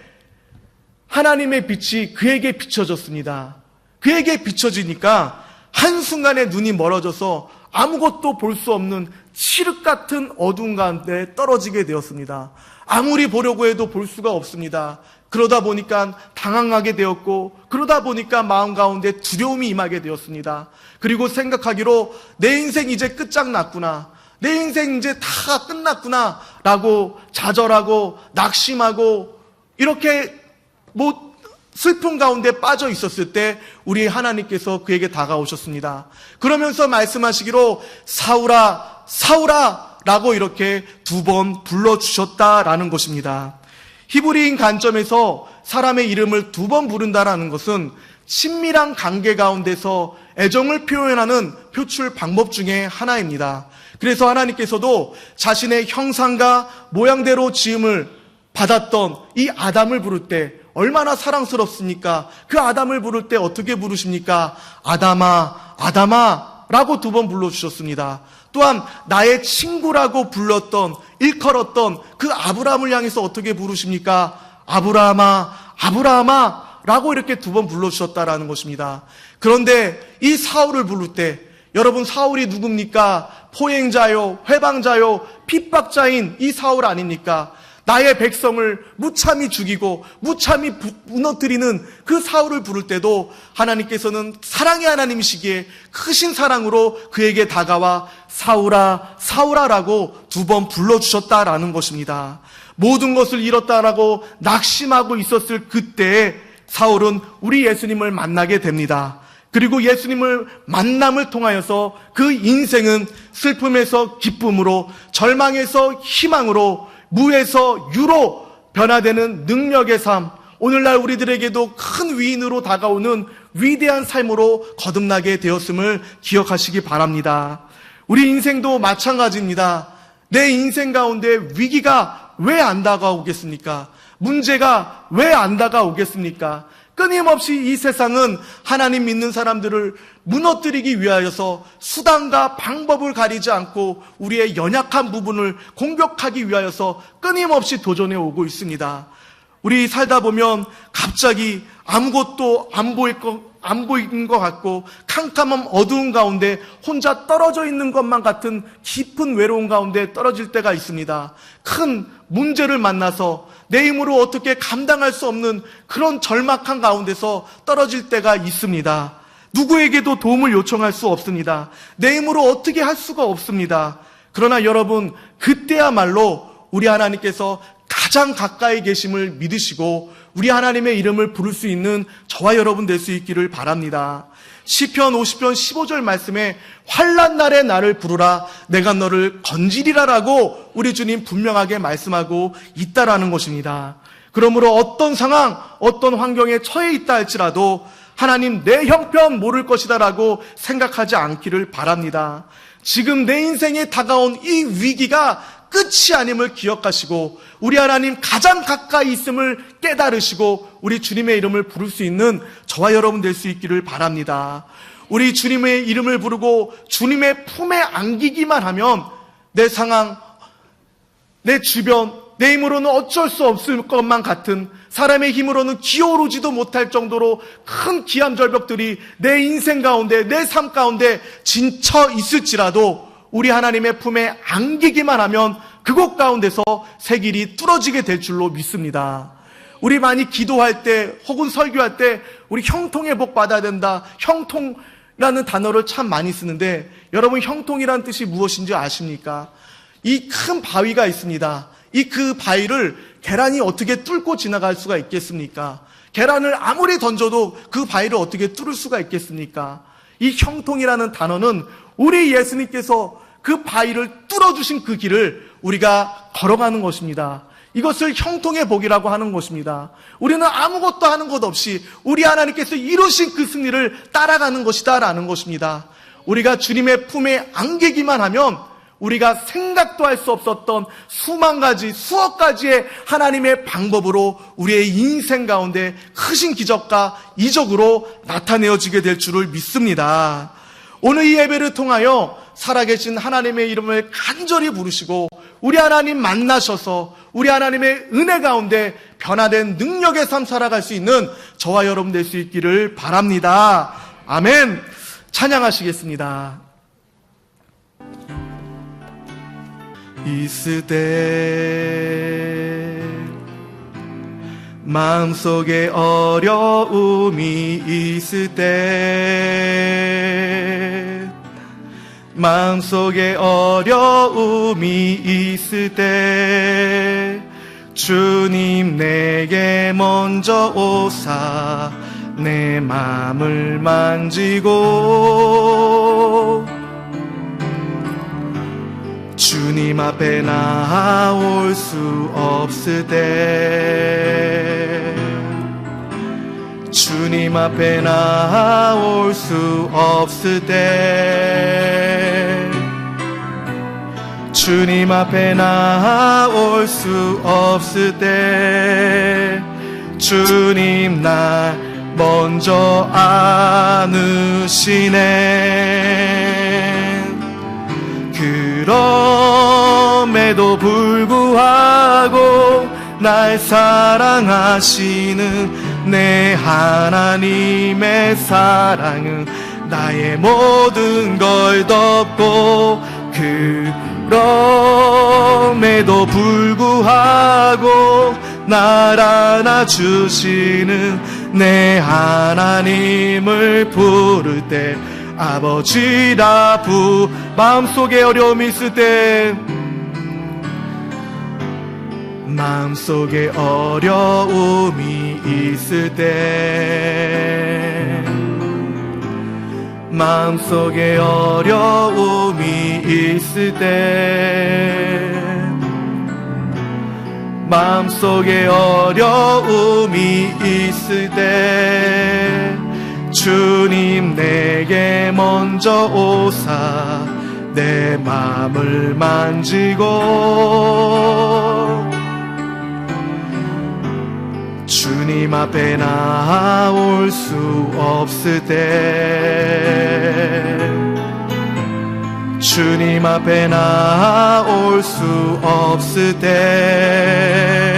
하나님의 빛이 그에게 비춰졌습니다. 그에게 비춰지니까 한순간에 눈이 멀어져서 아무것도 볼 수 없는 칠흑 같은 어두운 가운데 떨어지게 되었습니다. 아무리 보려고 해도 볼 수가 없습니다. 그러다 보니까 당황하게 되었고, 그러다 보니까 마음 가운데 두려움이 임하게 되었습니다. 그리고 생각하기로 내 인생 이제 끝장났구나, 내 인생 이제 다 끝났구나 라고 좌절하고 낙심하고 이렇게 슬픔 가운데 빠져 있었을 때 우리 하나님께서 그에게 다가오셨습니다. 그러면서 말씀하시기로 사울아, 사울아 라고 이렇게 2번 불러주셨다라는 것입니다. 히브리인 관점에서 사람의 이름을 2번 부른다라는 것은 친밀한 관계 가운데서 애정을 표현하는 표출 방법 중에 하나입니다. 그래서 하나님께서도 자신의 형상과 모양대로 지음을 받았던 이 아담을 부를 때 얼마나 사랑스럽습니까? 그 아담을 부를 때 어떻게 부르십니까? 아담아, 아담아 라고 2번 불러주셨습니다. 또한 나의 친구라고 불렀던, 일컬었던 그 아브라함을 향해서 어떻게 부르십니까? 아브라함아, 아브라함아 라고 이렇게 2번 불러주셨다라는 것입니다. 그런데 이 사울을 부를 때, 여러분, 사울이 누굽니까? 포행자요, 회방자요, 핍박자인 이 사울 아닙니까? 나의 백성을 무참히 죽이고 무참히 무너뜨리는 그 사울을 부를 때도 하나님께서는 사랑의 하나님이시기에 크신 사랑으로 그에게 다가와 사울아, 사울아라고 2번 불러주셨다라는 것입니다. 모든 것을 잃었다라고 낙심하고 있었을 그때에 사울은 우리 예수님을 만나게 됩니다. 그리고 예수님을 만남을 통하여서 그 인생은 슬픔에서 기쁨으로, 절망에서 희망으로, 무에서 유로 변화되는 능력의 삶, 오늘날 우리들에게도 큰 위인으로 다가오는 위대한 삶으로 거듭나게 되었음을 기억하시기 바랍니다. 우리 인생도 마찬가지입니다. 내 인생 가운데 위기가 왜 안 다가오겠습니까? 문제가 왜 안 다가오겠습니까? 끊임없이 이 세상은 하나님 믿는 사람들을 무너뜨리기 위하여서 수단과 방법을 가리지 않고 우리의 연약한 부분을 공격하기 위하여서 끊임없이 도전해 오고 있습니다. 우리 살다 보면 갑자기 아무것도 안 보이는 것 같고 캄캄한 어두운 가운데 혼자 떨어져 있는 것만 같은 깊은 외로움 가운데 떨어질 때가 있습니다. 큰 문제를 만나서 내 힘으로 어떻게 감당할 수 없는 그런 절망한 가운데서 떨어질 때가 있습니다. 누구에게도 도움을 요청할 수 없습니다. 내 힘으로 어떻게 할 수가 없습니다. 그러나 여러분, 그때야말로 우리 하나님께서 가장 가까이 계심을 믿으시고 우리 하나님의 이름을 부를 수 있는 저와 여러분 될 수 있기를 바랍니다. 시편 50편 15절 말씀에 환난 날에 나를 부르라, 내가 너를 건지리라라고 우리 주님 분명하게 말씀하고 있다라는 것입니다. 그러므로 어떤 상황, 어떤 환경에 처해 있다 할지라도 하나님 내 형편 모를 것이다 라고 생각하지 않기를 바랍니다. 지금 내 인생에 다가온 이 위기가 끝이 아님을 기억하시고 우리 하나님 가장 가까이 있음을 깨달으시고 우리 주님의 이름을 부를 수 있는 저와 여러분 될 수 있기를 바랍니다. 우리 주님의 이름을 부르고 주님의 품에 안기기만 하면 내 상황, 내 주변, 내 힘으로는 어쩔 수 없을 것만 같은, 사람의 힘으로는 기어오르지도 못할 정도로 큰 기암절벽들이 내 인생 가운데, 내 삶 가운데 진쳐 있을지라도 우리 하나님의 품에 안기기만 하면 그곳 가운데서 새 길이 뚫어지게 될 줄로 믿습니다. 우리 많이 기도할 때 혹은 설교할 때 우리 형통의 복 받아야 된다, 형통이라는 단어를 참 많이 쓰는데 여러분, 형통이라는 뜻이 무엇인지 아십니까? 이 큰 바위가 있습니다. 이 그 바위를 계란이 어떻게 뚫고 지나갈 수가 있겠습니까? 계란을 아무리 던져도 그 바위를 어떻게 뚫을 수가 있겠습니까? 이 형통이라는 단어는 우리 예수님께서 그 바위를 뚫어주신 그 길을 우리가 걸어가는 것입니다. 이것을 형통의 복이라고 하는 것입니다. 우리는 아무것도 하는 것 없이 우리 하나님께서 이루신 그 승리를 따라가는 것이다 라는 것입니다. 우리가 주님의 품에 안기기만 하면 우리가 생각도 할 수 없었던 수만 가지, 수억 가지의 하나님의 방법으로 우리의 인생 가운데 크신 기적과 이적으로 나타내어지게 될 줄을 믿습니다. 오늘 이 예배를 통하여 살아계신 하나님의 이름을 간절히 부르시고 우리 하나님 만나셔서 우리 하나님의 은혜 가운데 변화된 능력의 삶 살아갈 수 있는 저와 여러분 될 수 있기를 바랍니다. 아멘. 찬양하시겠습니다. 있을 때 마음속에 어려움이 있을 때 마음속에 어려움이 있을 때 주님 내게 먼저 오사 내 마음을 만지고 주님 앞에 나올 수 없을 때 주님 앞에 나올 수 없을 때 주님 앞에 나올 수 없을 때 주님 날 먼저 안으시네. 그럼에도 불구하고 날 사랑하시는 내 하나님의 사랑은 나의 모든 걸 덮고 그럼에도 불구하고 날 안아주시는 내 하나님을 부를 때 아버지라 마음속에 어려움이 있을 때 마음속에 어려움이 있을 때 마음속에 어려움이 있을 때 마음속에 어려움이 있을 때 주님 내게 먼저 오사 내 마음을 만지고 주님 앞에 나올 수 없을 때 주님 앞에 나올 수 없을 때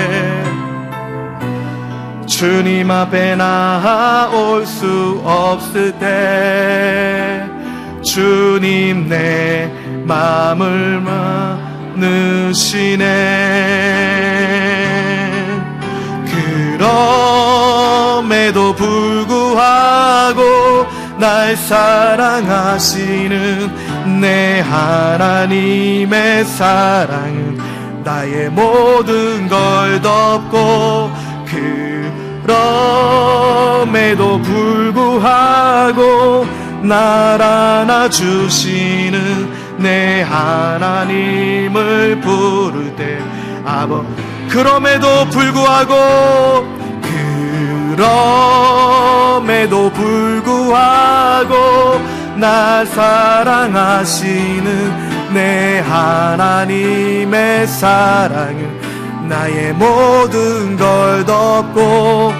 주님 앞에 나올 수 없을 때 주님 내 마음을 만으시네. 그럼에도 불구하고 날 사랑하시는 내 하나님의 사랑은 나의 모든 걸 덮고 그럼에도 불구하고 날 안아주시는 내 하나님을 부를 때 그럼에도 불구하고 그럼에도 불구하고 날 사랑하시는 내 하나님의 사랑은 나의 모든 걸 덮고,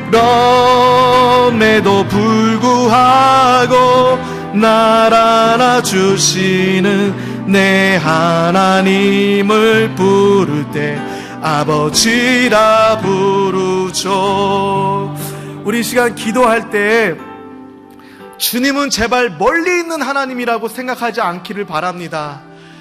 그럼에도 불구하고 날 안아주시는 내 하나님을 부를 때 아버지라 부르죠. 우리 이 시간 기도할 때 주님은 제발 멀리 있는 하나님이라고 생각하지 않기를 바랍니다.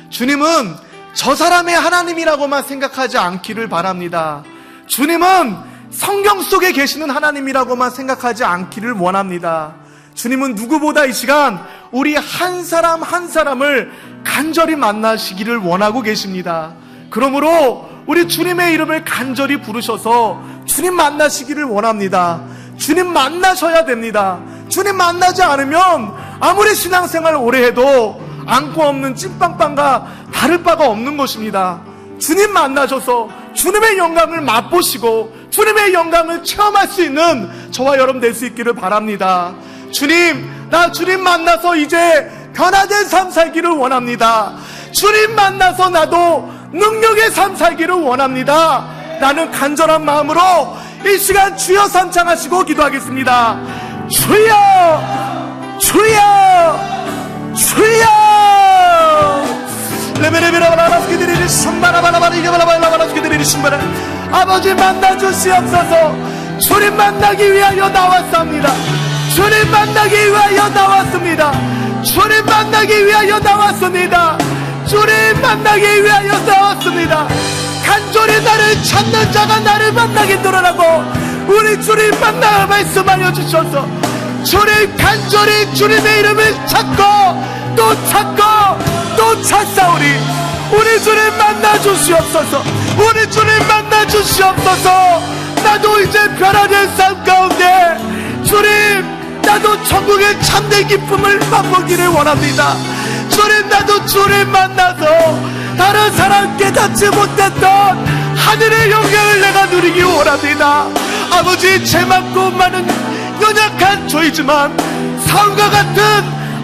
주님은 저 사람의 하나님이라고만 생각하지 않기를 바랍니다. 주님은 성경 속에 계시는 하나님이라고만 생각하지 않기를 원합니다. 주님은 누구보다 이 시간 우리 한 사람 한 사람을 간절히 만나시기를 원하고 계십니다. 그러므로 우리 주님의 이름을 간절히 부르셔서 주님 만나시기를 원합니다. 주님 만나셔야 됩니다. 주님 만나지 않으면 아무리 신앙생활 오래 해도 안고 없는 찐빵빵과 다를 바가 없는 것입니다. 주님 만나셔서 주님의 영광을 맛보시고 주님의 영광을 체험할 수 있는 저와 여러분 될 수 있기를 바랍니다. 주님, 나 주님 만나서 이제 변화된 삶 살기를 원합니다. 주님 만나서 나도 능력의 삶 살기를 원합니다. 나는 간절한 마음으로 이 시간 주여 삼창하시고 기도하겠습니다. 주여, 주여, 주여. 아버지 만나주시옵소서. 주님 만나기 위하여 나왔습니다. 주님 만나기 위하여 나왔습니다. 주님 만나기 위하여 나왔습니다. 주님 만나기 위하여 나왔습니다. 간절히 나를 찾는 자가 나를 만나게 되라고 우리 주님 만나 말씀하여 주셔서 주님 간절히 주님의 이름을 찾고 또 찾고 또 찾사오니 우리 주님 만나 주시옵소서. 우리 주님 만나 주시옵소서. 나도 이제 변화된 삶 가운데 주님 나도 천국의 참된 기쁨을 맛보기를 원합니다. 주님 나도 주님 만나서 다른 사람 깨닫지 못했던 하늘의 영광을 내가 누리기 원합니다. 아버지 죄 많고 많은 연약한 저이지만 사울과 같은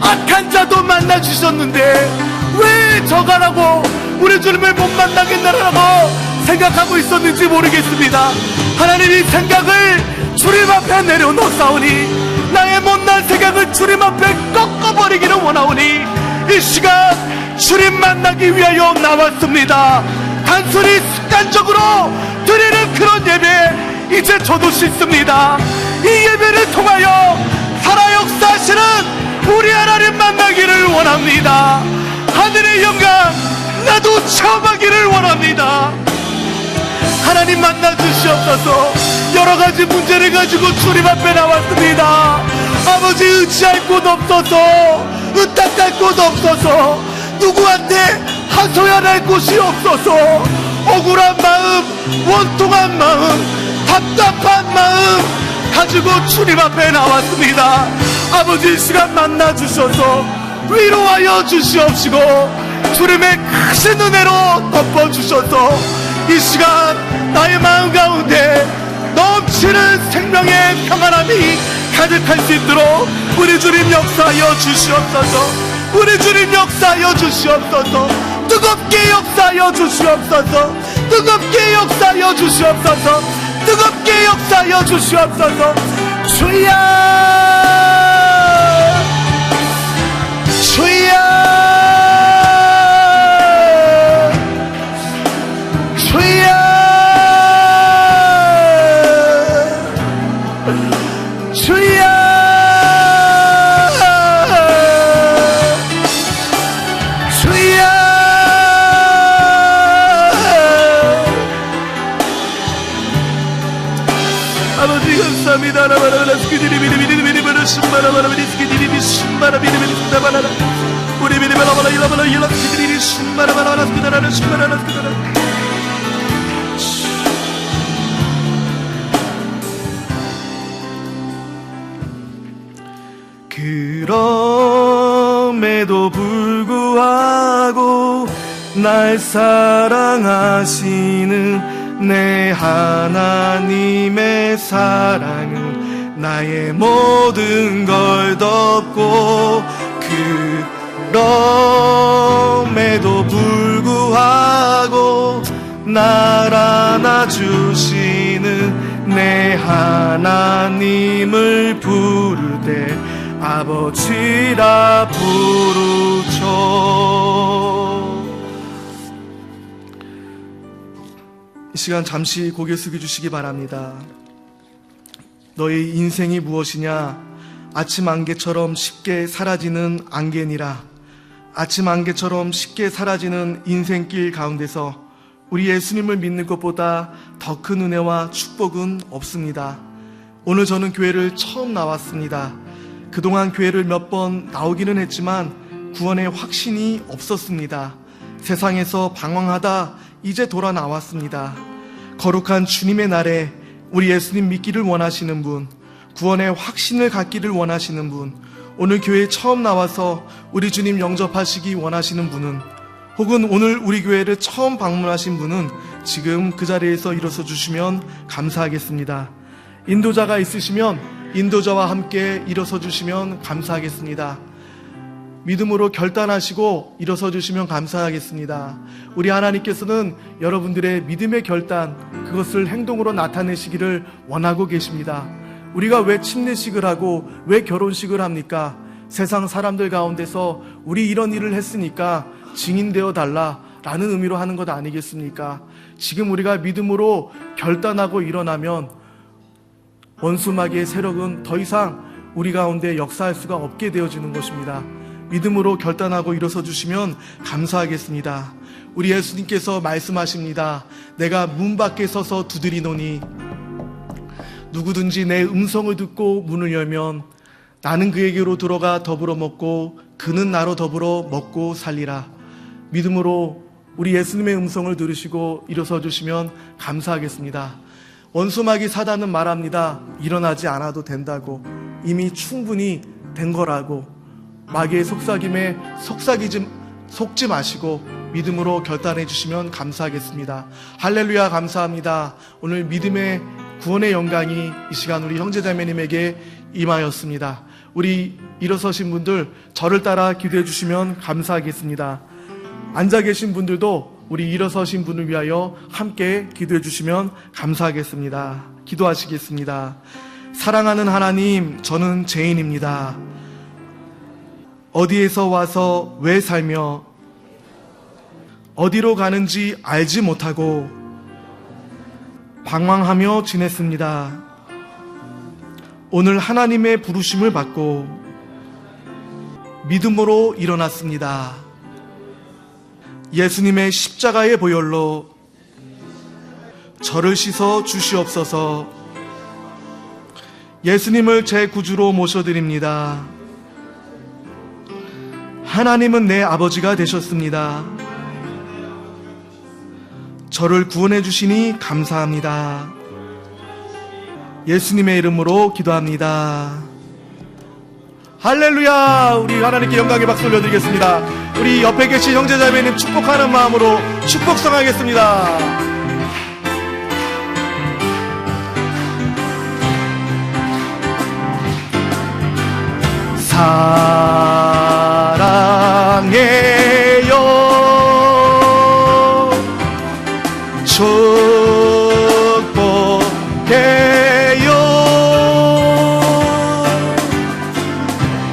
악한 자도 만나주셨는데 왜 저가라고 우리 주님을 못 만나겠나라고 생각하고 있었는지 모르겠습니다. 하나님이 생각을 주님 앞에 내려놓사오니 나의 못난 생각을 주님 앞에 꺾어버리기를 원하오니 이 시간 주님 만나기 위하여 나왔습니다. 단순히 습관적으로 드리는 그런 예배 이제 저도 싫습니다. 이 예배를 통하여 살아 역사하시는 우리 하나님 만나기를 원합니다. 하늘의 영광 나도 체험하기를 원합니다. 하나님 만나 주시옵소서. 여러가지 문제를 가지고 주님 앞에 나왔습니다. 아버지 의지할 곳 없어서 의탁할 곳 없어서 누구한테 하소연할 곳이 없어서 억울한 마음 원통한 마음 답답한 마음 가지고 주님 앞에 나왔습니다. 아버지 이 시간 만나 주셔서 위로하여 주시옵시고 주님의 크신 은혜로 덮어주셔서 이 시간 나의 마음 가운데 넘치는 생명의 평안함이 가득할 수 있도록 우리 주님 역사하여 주시옵소서. 우리 주님 역사하여 주시옵소서. 뜨겁게 역사하여 주시옵소서. 뜨겁게 역사하여 주시옵소서. 뜨겁게 역사하여 주시옵소서. 주여 주여 주여 주여 주여 아버지 감사합니다. 우리 그럼에도 불구하고 날 사랑하시는 내 하나님의 사랑은 나의 모든 걸 덮고 그럼에도 불구하고 날 안아주시는 내 하나님을 부를 때 아버지라 부르죠. 이 시간 잠시 고개 숙여주시기 바랍니다. 너의 인생이 무엇이냐? 아침 안개처럼 쉽게 사라지는 안개니라. 아침 안개처럼 쉽게 사라지는 인생길 가운데서 우리 예수님을 믿는 것보다 더 큰 은혜와 축복은 없습니다. 오늘 저는 교회를 처음 나왔습니다. 그동안 교회를 몇 번 나오기는 했지만 구원의 확신이 없었습니다. 세상에서 방황하다 이제 돌아 나왔습니다. 거룩한 주님의 날에 우리 예수님 믿기를 원하시는 분, 구원의 확신을 갖기를 원하시는 분, 오늘 교회에 처음 나와서 우리 주님 영접하시기 원하시는 분은, 혹은 오늘 우리 교회를 처음 방문하신 분은 지금 그 자리에서 일어서 주시면 감사하겠습니다. 인도자가 있으시면 인도자와 함께 일어서 주시면 감사하겠습니다. 믿음으로 결단하시고 일어서 주시면 감사하겠습니다. 우리 하나님께서는 여러분들의 믿음의 결단, 그것을 행동으로 나타내시기를 원하고 계십니다. 우리가 왜 침례식을 하고 왜 결혼식을 합니까? 세상 사람들 가운데서 우리 이런 일을 했으니까 증인되어 달라라는 의미로 하는 것 아니겠습니까? 지금 우리가 믿음으로 결단하고 일어나면 원수마귀의 세력은 더 이상 우리 가운데 역사할 수가 없게 되어지는 것입니다. 믿음으로 결단하고 일어서 주시면 감사하겠습니다. 우리 예수님께서 말씀하십니다. 내가 문 밖에 서서 두드리노니 누구든지 내 음성을 듣고 문을 열면 나는 그에게로 들어가 더불어 먹고 그는 나로 더불어 먹고 살리라. 믿음으로 우리 예수님의 음성을 들으시고 일어서 주시면 감사하겠습니다. 원수마귀 사단은 말합니다. 일어나지 않아도 된다고, 이미 충분히 된 거라고. 마귀의 속삭임에 속지 마시고 믿음으로 결단해 주시면 감사하겠습니다. 할렐루야, 감사합니다. 오늘 믿음의 구원의 영광이 이 시간 우리 형제자매님에게 임하였습니다. 우리 일어서신 분들 저를 따라 기도해 주시면 감사하겠습니다. 앉아 계신 분들도 우리 일어서신 분을 위하여 함께 기도해 주시면 감사하겠습니다. 기도하시겠습니다. 사랑하는 하나님, 저는 죄인입니다. 어디에서 와서 왜 살며 어디로 가는지 알지 못하고 방황하며 지냈습니다. 오늘 하나님의 부르심을 받고 믿음으로 일어났습니다. 예수님의 십자가의 보혈로 저를 씻어 주시옵소서. 예수님을 제 구주로 모셔드립니다. 하나님은 내 아버지가 되셨습니다. 저를 구원해 주시니 감사합니다. 예수님의 이름으로 기도합니다. 할렐루야! 우리 하나님께 영광의 박수 올려드리겠습니다. 우리 옆에 계신 형제자매님 축복하는 마음으로 축복성하겠습니다. 사랑해요, 축복해요.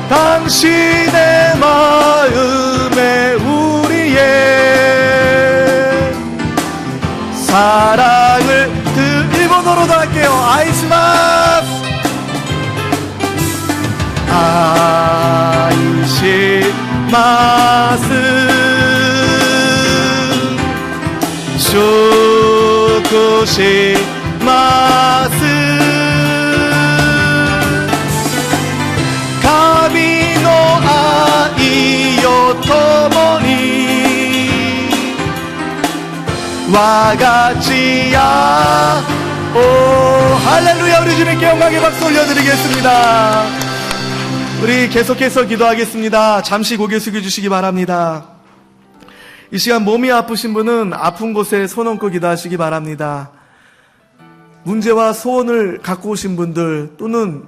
당신의 마음에 우리의 사랑을 일본어로도 할게요. 아이시마스. 아이시마스. 축구시마스. 가미노 아이요 토모니 와가치야. 오, 할렐루야. 우리 주님께 영광의 박수 올려드리겠습니다. 우리 계속해서 기도하겠습니다. 잠시 고개 숙여주시기 바랍니다. 이 시간 몸이 아프신 분은 아픈 곳에 손 얹고 기도하시기 바랍니다. 문제와 소원을 갖고 오신 분들, 또는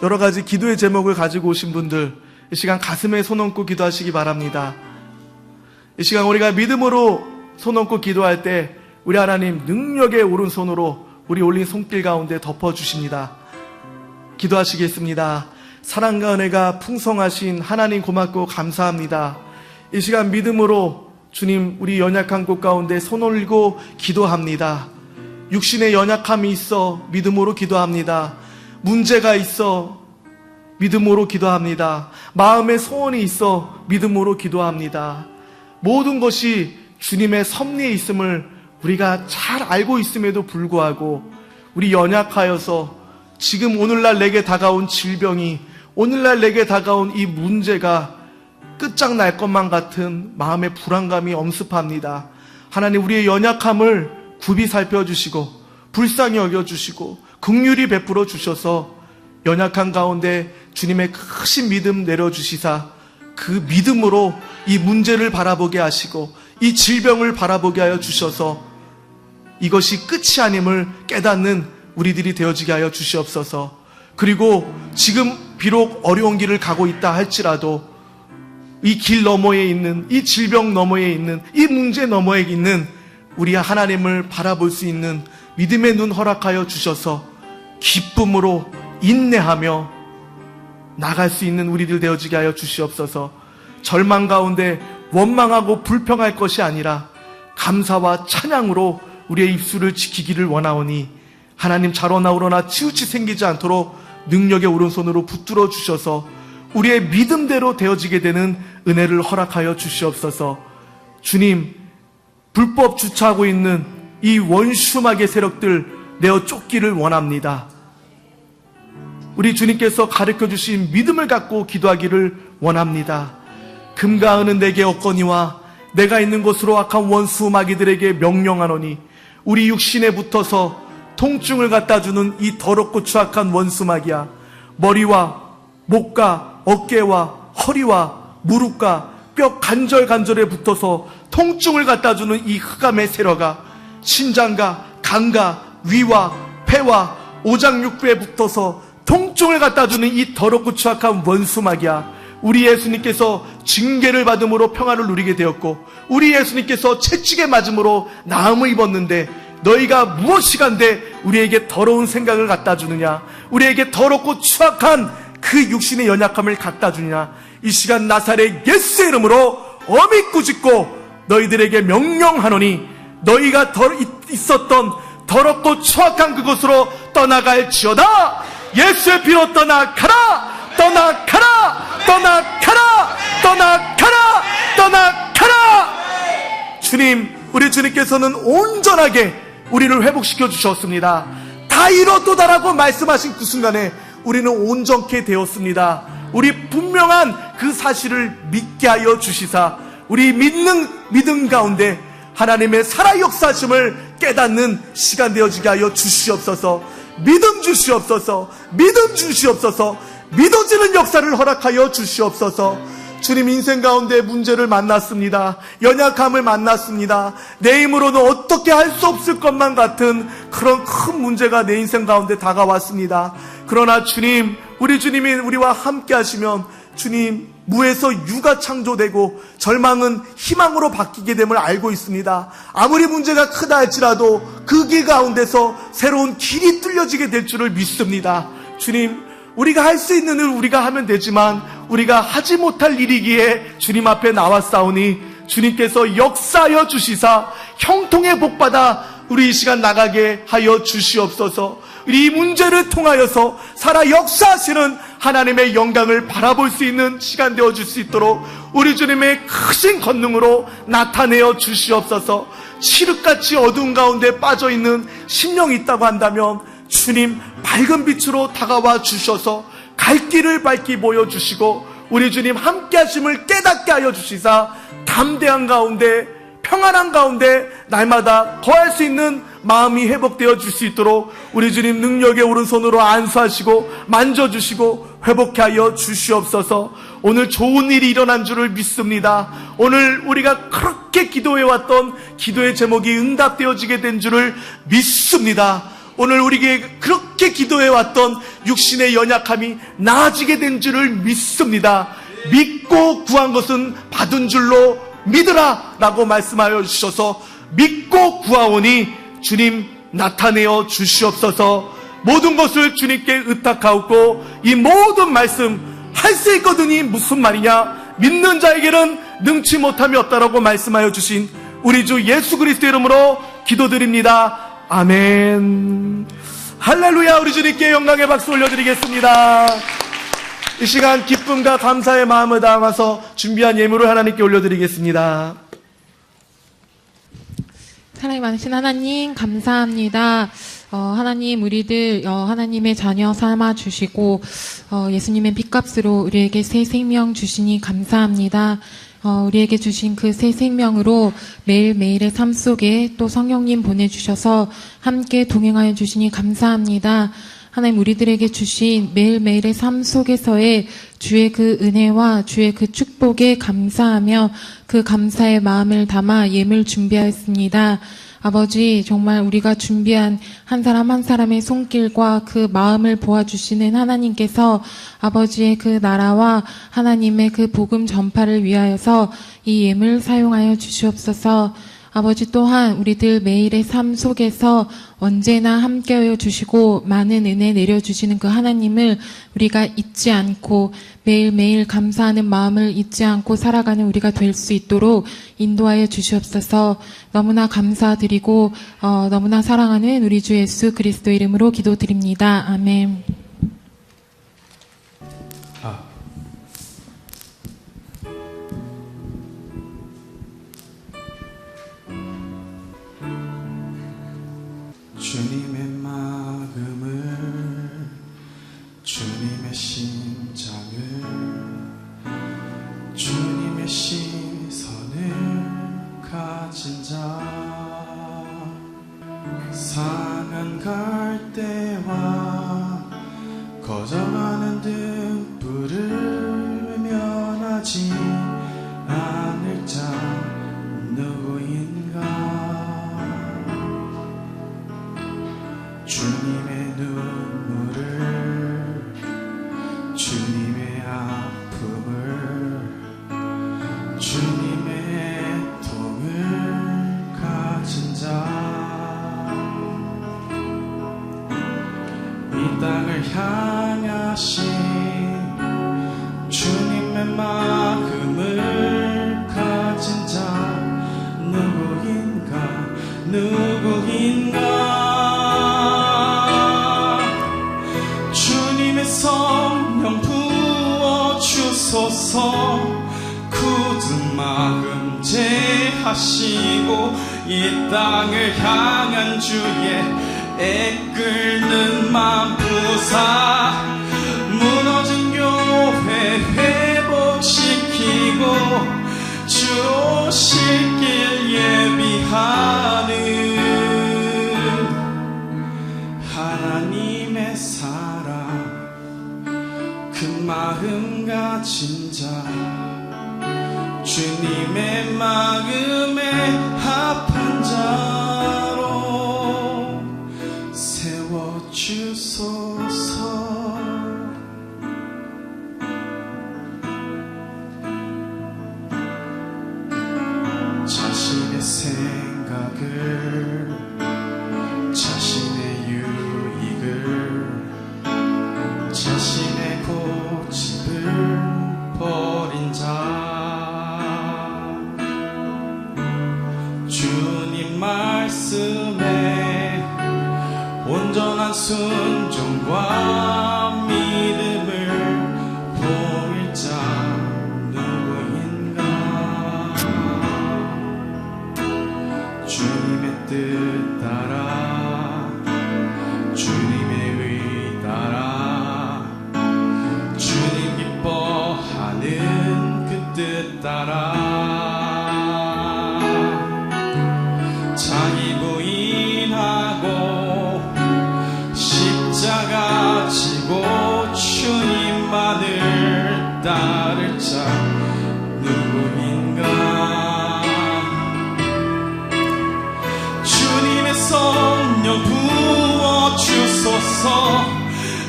여러 가지 기도의 제목을 가지고 오신 분들, 이 시간 가슴에 손 얹고 기도하시기 바랍니다. 이 시간 우리가 믿음으로 손 얹고 기도할 때 우리 하나님 능력의 오른손으로 우리 올린 손길 가운데 덮어주십니다. 기도하시겠습니다. 사랑과 은혜가 풍성하신 하나님 고맙고 감사합니다. 이 시간 믿음으로 주님, 우리 연약한 곳 가운데 손 올리고 기도합니다. 육신의 연약함이 있어 믿음으로 기도합니다. 문제가 있어 믿음으로 기도합니다. 마음의 소원이 있어 믿음으로 기도합니다. 모든 것이 주님의 섭리에 있음을 우리가 잘 알고 있음에도 불구하고 우리 연약하여서 지금 오늘날 내게 다가온 질병이, 오늘날 내게 다가온 이 문제가 끝장날 것만 같은 마음의 불안감이 엄습합니다. 하나님, 우리의 연약함을 굽이 살펴주시고 불쌍히 여겨주시고 긍휼히 베풀어 주셔서 연약한 가운데 주님의 크신 믿음 내려주시사 그 믿음으로 이 문제를 바라보게 하시고 이 질병을 바라보게 하여 주셔서 이것이 끝이 아님을 깨닫는 우리들이 되어지게 하여 주시옵소서. 그리고 지금 비록 어려운 길을 가고 있다 할지라도 이 길 너머에 있는, 이 질병 너머에 있는, 이 문제 너머에 있는 우리 하나님을 바라볼 수 있는 믿음의 눈 허락하여 주셔서 기쁨으로 인내하며 나갈 수 있는 우리들 되어지게 하여 주시옵소서. 절망 가운데 원망하고 불평할 것이 아니라 감사와 찬양으로 우리의 입술을 지키기를 원하오니 하나님, 자로나오로나 치우치 생기지 않도록 능력의 오른손으로 붙들어 주셔서 우리의 믿음대로 되어지게 되는 은혜를 허락하여 주시옵소서. 주님, 불법 주차하고 있는 이 원수마귀의 세력들 내어 쫓기를 원합니다. 우리 주님께서 가르쳐 주신 믿음을 갖고 기도하기를 원합니다. 금과 은은 내게 없거니와 내가 있는 곳으로 악한 원수 마귀들에게 명령하노니 우리 육신에 붙어서 통증을 갖다 주는 이 더럽고 추악한 원수 마귀야, 머리와 목과 어깨와 허리와 무릎과 뼈 간절간절에 붙어서 통증을 갖다 주는 이 흑암의 세력아, 신장과 간과 위와 폐와 오장육부에 붙어서 통증을 갖다 주는 이 더럽고 추악한 원수 마귀야, 우리 예수님께서 징계를 받음으로 평안을 누리게 되었고 우리 예수님께서 채찍에 맞음으로 나음을 입었는데 너희가 무엇이간데 우리에게 더러운 생각을 갖다 주느냐, 우리에게 더럽고 추악한 그 육신의 연약함을 갖다 주느냐. 이 시간 나사렛 예수의 이름으로 엄히 꾸짖고 너희들에게 명령하노니 너희가 있었던 더럽고 추악한 그곳으로 떠나갈지어다. 예수의 피로 떠나가라, 떠나가라, 떠나가라, 떠나가라, 떠나가라. 주님, 우리 주님께서는 온전하게 우리를 회복시켜 주셨습니다. 다 이뤘도다라고 말씀하신 그 순간에 우리는 온전케 되었습니다. 우리 분명한 그 사실을 믿게 하여 주시사 우리 믿음 가운데 하나님의 살아 역사심을 깨닫는 시간 되어지게 하여 주시옵소서. 믿음 주시옵소서. 믿음 주시옵소서. 믿어지는 역사를 허락하여 주시옵소서. 주님, 인생 가운데 문제를 만났습니다. 연약함을 만났습니다. 내 힘으로는 어떻게 할 수 없을 것만 같은 그런 큰 문제가 내 인생 가운데 다가왔습니다. 그러나 주님, 우리 주님이 우리와 함께 하시면 주님, 무에서 유가 창조되고 절망은 희망으로 바뀌게 됨을 알고 있습니다. 아무리 문제가 크다 할지라도 그 길 가운데서 새로운 길이 뚫려지게 될 줄을 믿습니다. 주님, 우리가 할 수 있는 일을 우리가 하면 되지만 우리가 하지 못할 일이기에 주님 앞에 나왔사오니 주님께서 역사하여 주시사 형통의 복받아 우리 이 시간 나가게 하여 주시옵소서. 이 문제를 통하여서 살아 역사하시는 하나님의 영광을 바라볼 수 있는 시간 되어줄 수 있도록 우리 주님의 크신 권능으로 나타내어 주시옵소서. 칠흑같이 어두운 가운데 빠져있는 심령이 있다고 한다면 주님, 밝은 빛으로 다가와 주셔서 갈 길을 밝히 보여주시고 우리 주님 함께 하심을 깨닫게 하여 주시사 담대한 가운데, 평안한 가운데 날마다 거할 수 있는 마음이 회복되어 줄 수 있도록 우리 주님 능력의 오른손으로 안수하시고 만져주시고 회복케 하여 주시옵소서. 오늘 좋은 일이 일어난 줄을 믿습니다. 오늘 우리가 그렇게 기도해왔던 기도의 제목이 응답되어지게 된 줄을 믿습니다. 오늘 우리에게 그렇게 기도해왔던 육신의 연약함이 나아지게 된 줄을 믿습니다. 믿고 구한 것은 받은 줄로 믿으라 라고 말씀하여 주셔서 믿고 구하오니 주님 나타내어 주시옵소서. 모든 것을 주님께 의탁하옵고 이 모든 말씀 할 수 있거든이 무슨 말이냐, 믿는 자에게는 능치 못함이 없다라고 말씀하여 주신 우리 주 예수 그리스도 이름으로 기도드립니다. 아멘. 할렐루야. 우리 주님께 영광의 박수 올려드리겠습니다. 이 시간 기쁨과 감사의 마음을 담아서 준비한 예물을 하나님께 올려드리겠습니다. 사랑이 많으신 하나님 감사합니다. 하나님 우리들 하나님의 자녀 삼아 주시고 예수님의 핏값으로 우리에게 새 생명 주시니 감사합니다. 우리에게 주신 그 새 생명으로 매일매일의 삶 속에 또 성령님 보내주셔서 함께 동행하여 주시니 감사합니다. 하나님 우리들에게 주신 매일매일의 삶 속에서의 주의 그 은혜와 주의 그 축복에 감사하며 그 감사의 마음을 담아 예물 준비하였습니다. 아버지, 정말 우리가 준비한 한 사람 한 사람의 손길과 그 마음을 보아주시는 하나님께서 아버지의 그 나라와 하나님의 그 복음 전파를 위하여서 이 예물 사용하여 주시옵소서. 아버지 또한 우리들 매일의 삶 속에서 언제나 함께하여 주시고 많은 은혜 내려주시는 그 하나님을 우리가 잊지 않고 매일매일 감사하는 마음을 잊지 않고 살아가는 우리가 될 수 있도록 인도하여 주시옵소서. 너무나 감사드리고 너무나 사랑하는 우리 주 예수 그리스도 이름으로 기도드립니다. 아멘. 주님의 마음을, 주님의 심장을, 주님의 시선을 가진 자, 상한 갈대와 거져가는 등불을 면하지 않을 자 누구인가. 주님의 눈물을, 주님의 아픔을, 주님의 통을 가진 자, 이 땅을 향하신 주님의 마음을 가진 자 누구인가, 누구인가. 성령 부어주소서. 굳은 마음 제하시고 이 땅을 향한 주의 애끓는 맘 부사 무너진 교회 회복시키고 주 오실 길 예비하는 하나님의 사랑, 그 마음 가진 자, 주님의 마음에 합한 자로 세워주소서. 자신의 생각을, 자신의 유익을, 자신의 고집을 버린 자, 주님 말씀에 온전한 순종과 믿음을 보일 자 누구인가. 주님의 뜻 따라, 주님의 의 따라, 주님 기뻐하는 그 뜻 따라 자기 부인하고 십자가 지고 주님만을 따를 자 누구인가. 주님의 성령 부어 주소서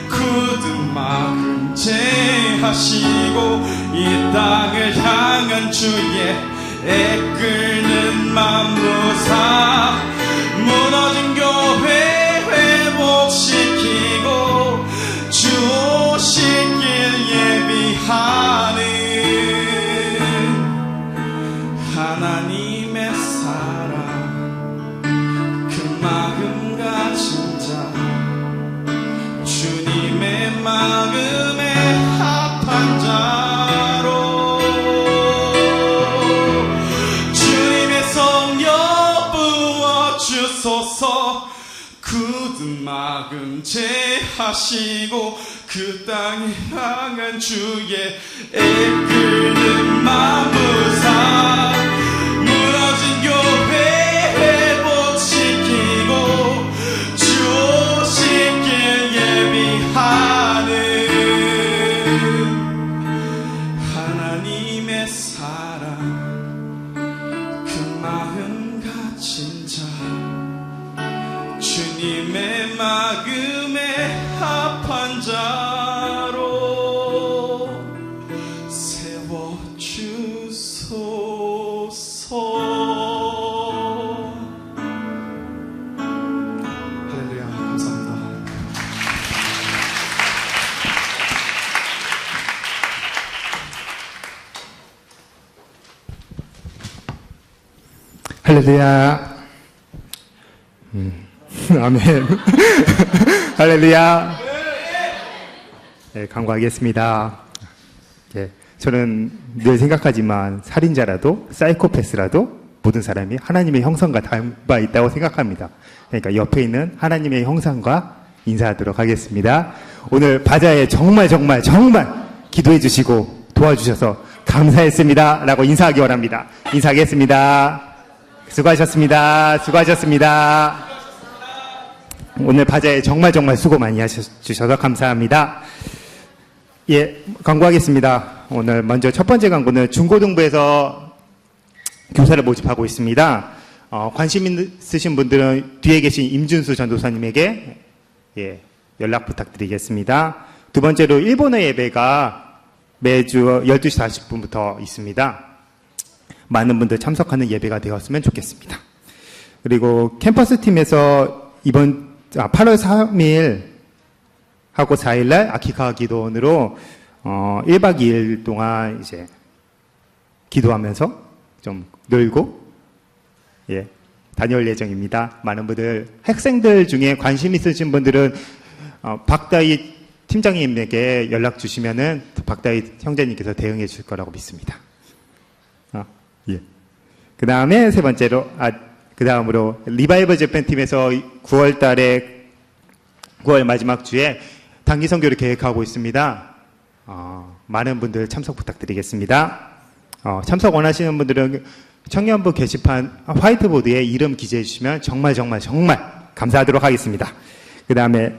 굳은 마음 제하시고 이 땅을 향한 주의 애끓는 맘무사 무너진 교회 회복시키고 주 오시길 예비하는 하나님의 사랑 그 마음 가진 자 주님의 마음에 합한 자로 주님의 성령 부어주소서 굳은 마음 제하시고 그 땅에 향한 주의 애끓는 마음무사 무너진 교회 회복시키고 주 오시길 예비하는 하나님의 사랑 그 마음 가진 자 주님의 마음에 합한 자로 세워주소서. 할렐루야. 감사합니다. 할렐루야. 아멘. 할렐루야. 네, 간구하겠습니다. 예, 저는 늘 생각하지만 살인자라도 사이코패스라도 모든 사람이 하나님의 형상과 닮아 있다고 생각합니다. 그러니까 옆에 있는 하나님의 형상과 인사하도록 하겠습니다. 오늘 바자에 정말 기도해 주시고 도와주셔서 감사했습니다 라고 인사하기 원합니다. 인사하겠습니다. 수고하셨습니다. 오늘 바자에 정말 수고 많이 하셔주셔서 감사합니다. 예, 광고하겠습니다. 오늘 먼저 첫 번째 광고는 중고등부에서 교사를 모집하고 있습니다. 관심 있으신 분들은 뒤에 계신 임준수 전도사님에게 예, 연락 부탁드리겠습니다. 두 번째로 일본어 예배가 매주 12시 40분부터 있습니다. 많은 분들 참석하는 예배가 되었으면 좋겠습니다. 그리고 캠퍼스 팀에서 8월 3일 하고 4일날 아키카 기도원으로 1박 2일 동안 이제 기도하면서 좀 놀고 예, 다녀올 예정입니다. 많은 분들 학생들 중에 관심 있으신 분들은 박다희 팀장님에게 연락 주시면은 박다희 형제님께서 대응해 줄 거라고 믿습니다. 예. 그 다음에 세 번째로 그 다음으로 리바이벌 재팬 팀에서 9월 마지막 주에 단기 선교를 계획하고 있습니다. 많은 분들 참석 부탁드리겠습니다. 참석 원하시는 분들은 청년부 게시판 화이트보드에 이름 기재해 주시면 정말 감사하도록 하겠습니다. 그 다음에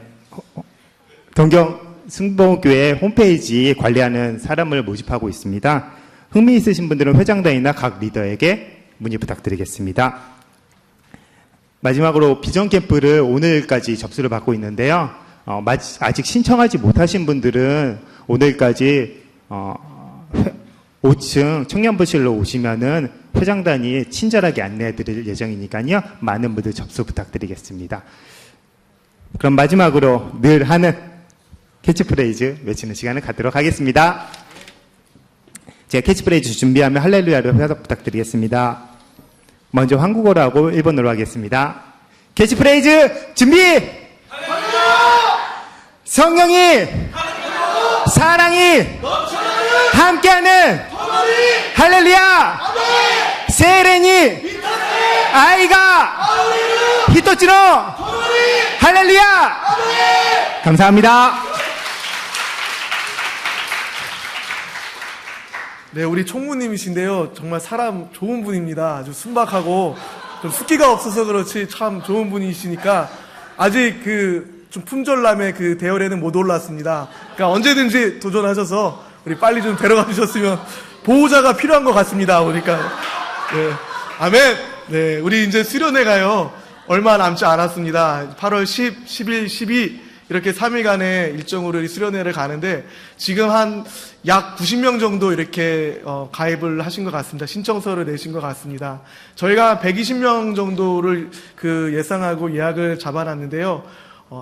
동경 승봉교회 홈페이지 관리하는 사람을 모집하고 있습니다. 흥미 있으신 분들은 회장단이나 각 리더에게 문의 부탁드리겠습니다. 마지막으로 비전 캠프를 오늘까지 접수를 받고 있는데요. 아직 신청하지 못하신 분들은 오늘까지 5층 청년부실로 오시면은 회장단이 친절하게 안내해 드릴 예정이니까요. 많은 분들 접수 부탁드리겠습니다. 그럼 마지막으로 늘 하는 캐치프레이즈 외치는 시간을 갖도록 하겠습니다. 제가 캐치프레이즈 준비하면 할렐루야를 회사 부탁드리겠습니다. 먼저 한국어로 하고 일본어로 하겠습니다. 캐치프레이즈 준비! 성령이 사랑이 함께하는 할렐루야! 세레니 아이가 히토츠노 할렐루야! 감사합니다. 네, 우리 총무님이신데요. 정말 사람 좋은 분입니다. 아주 순박하고 좀 숫기가 없어서 그렇지 참 좋은 분이시니까 아직 좀 품절남의 그 대열에는 못 올랐습니다. 그러니까 언제든지 도전하셔서 우리 빨리 좀 데려가 주셨으면 보호자가 필요한 것 같습니다. 보니까. 네. 아멘. 네, 우리 이제 수련회 가요. 얼마 남지 않았습니다. 8월 10, 11, 12 이렇게 3일간의 일정으로 수련회를 가는데 지금 한 약 90명 정도 이렇게 가입을 하신 것 같습니다. 신청서를 내신 것 같습니다. 저희가 120명 정도를 예상하고 예약을 잡아놨는데요.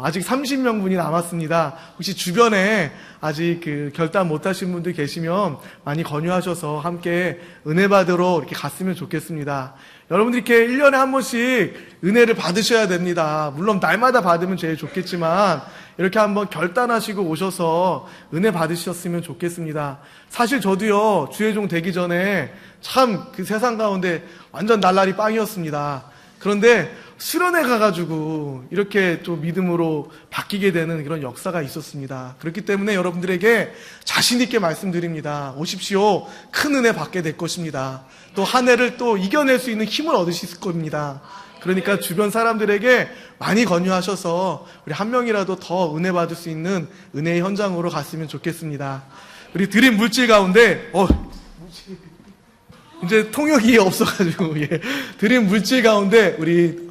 아직 30명분이 남았습니다. 혹시 주변에 아직 결단 못하신 분들 계시면 많이 권유하셔서 함께 은혜 받으러 이렇게 갔으면 좋겠습니다. 여러분들이 이렇게 1년에 한 번씩 은혜를 받으셔야 됩니다. 물론 날마다 받으면 제일 좋겠지만 이렇게 한번 결단하시고 오셔서 은혜 받으셨으면 좋겠습니다. 사실 저도요, 주의종 되기 전에 참 세상 가운데 완전 날라리 빵이었습니다. 그런데 수련회 가가지고 이렇게 좀 믿음으로 바뀌게 되는 그런 역사가 있었습니다. 그렇기 때문에 여러분들에게 자신있게 말씀드립니다. 오십시오. 큰 은혜 받게 될 것입니다. 또 한 해를 또 이겨낼 수 있는 힘을 얻으실 겁니다. 그러니까 주변 사람들에게 많이 권유하셔서 우리 한 명이라도 더 은혜 받을 수 있는 은혜의 현장으로 갔으면 좋겠습니다. 우리 드림 물질 가운데 이제 통역이 없어가지고 드림 물질 가운데 우리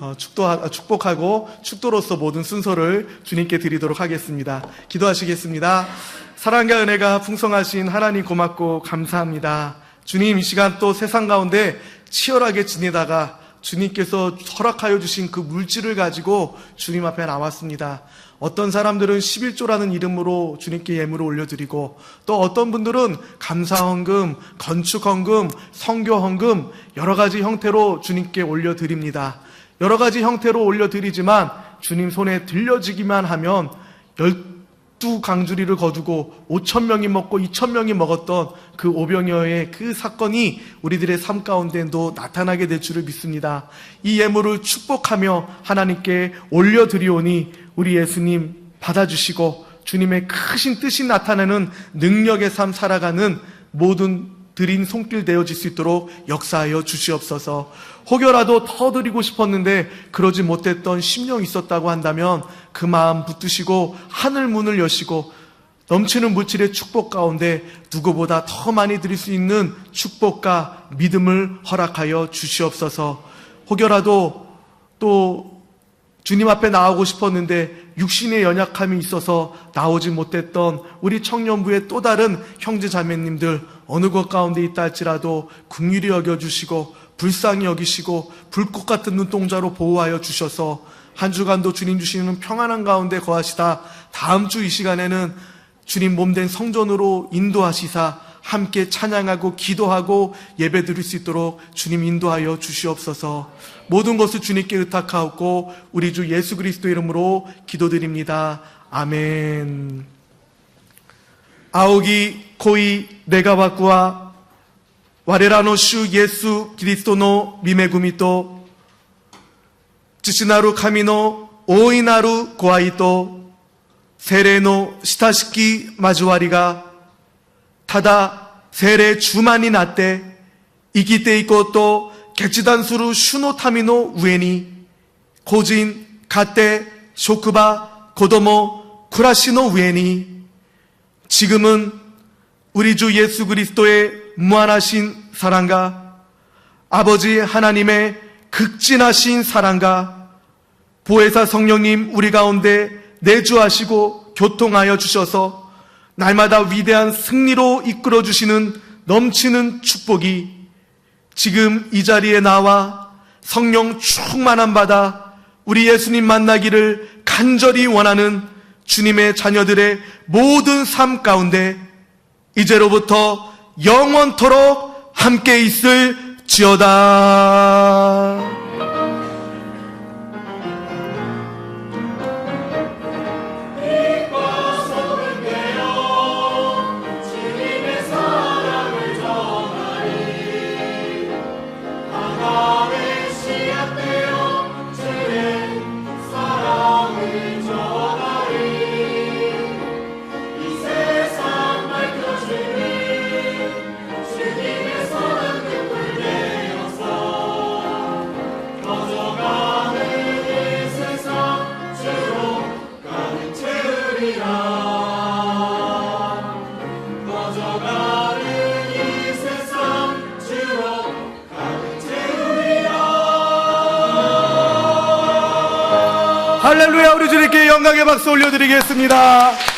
축복하고 축도로서 모든 순서를 주님께 드리도록 하겠습니다. 기도하시겠습니다. 사랑과 은혜가 풍성하신 하나님 고맙고 감사합니다. 주님, 이 시간 또 세상 가운데 치열하게 지내다가 주님께서 허락하여 주신 그 물질을 가지고 주님 앞에 나왔습니다. 어떤 사람들은 11조라는 이름으로 주님께 예물을 올려드리고, 또 어떤 분들은 감사헌금, 건축헌금, 성교헌금 여러 가지 형태로 주님께 올려드립니다. 여러 가지 형태로 올려드리지만 주님 손에 들려지기만 하면 12강주리를 거두고 5,000명이 먹고 2,000명이 먹었던 그 오병이어의 그 사건이 우리들의 삶 가운데도 나타나게 될 줄을 믿습니다. 이 예물을 축복하며 하나님께 올려드리오니 우리 예수님 받아주시고 주님의 크신 뜻이 나타나는 능력의 삶 살아가는 모든 드린 손길 되어질 수 있도록 역사하여 주시옵소서. 혹여라도 더 드리고 싶었는데 그러지 못했던 심령이 있었다고 한다면 그 마음 붙드시고 하늘 문을 여시고 넘치는 물질의 축복 가운데 누구보다 더 많이 드릴 수 있는 축복과 믿음을 허락하여 주시옵소서. 혹여라도 또 주님 앞에 나오고 싶었는데 육신의 연약함이 있어서 나오지 못했던 우리 청년부의 또 다른 형제 자매님들 어느 것 가운데 있다 할지라도 긍휼히 여겨주시고 불쌍히 여기시고 불꽃 같은 눈동자로 보호하여 주셔서 한 주간도 주님 주시는 평안한 가운데 거하시다 다음 주 이 시간에는 주님 몸된 성전으로 인도하시사 함께 찬양하고 기도하고 예배 드릴 수 있도록 주님 인도하여 주시옵소서. 모든 것을 주님께 의탁하옵고 우리 주 예수 그리스도 이름으로 기도드립니다. 아멘. 아오기 코이 네가 바꾸와 와레라노 슈 예수 그리스도노 미메구미토 지시나루 카미노 오이나루 고아이토 세레노 시타시키 마주와리가 타다 세례 주만이 나때 이기때 있고 또 객지단수루 슈노타미노 우에니 고진 가때 쇼크바 고도모 쿠라시노 우에니 지금은 우리 주 예수 그리스도의 무한하신 사랑과 아버지 하나님의 극진하신 사랑과 보혜사 성령님 우리 가운데 내주하시고 교통하여 주셔서 날마다 위대한 승리로 이끌어주시는 넘치는 축복이 지금 이 자리에 나와 성령 충만함 받아 우리 예수님 만나기를 간절히 원하는 주님의 자녀들의 모든 삶 가운데 이제로부터 영원토록 함께 있을지어다. 주님께 영광의 박수 올려드리겠습니다.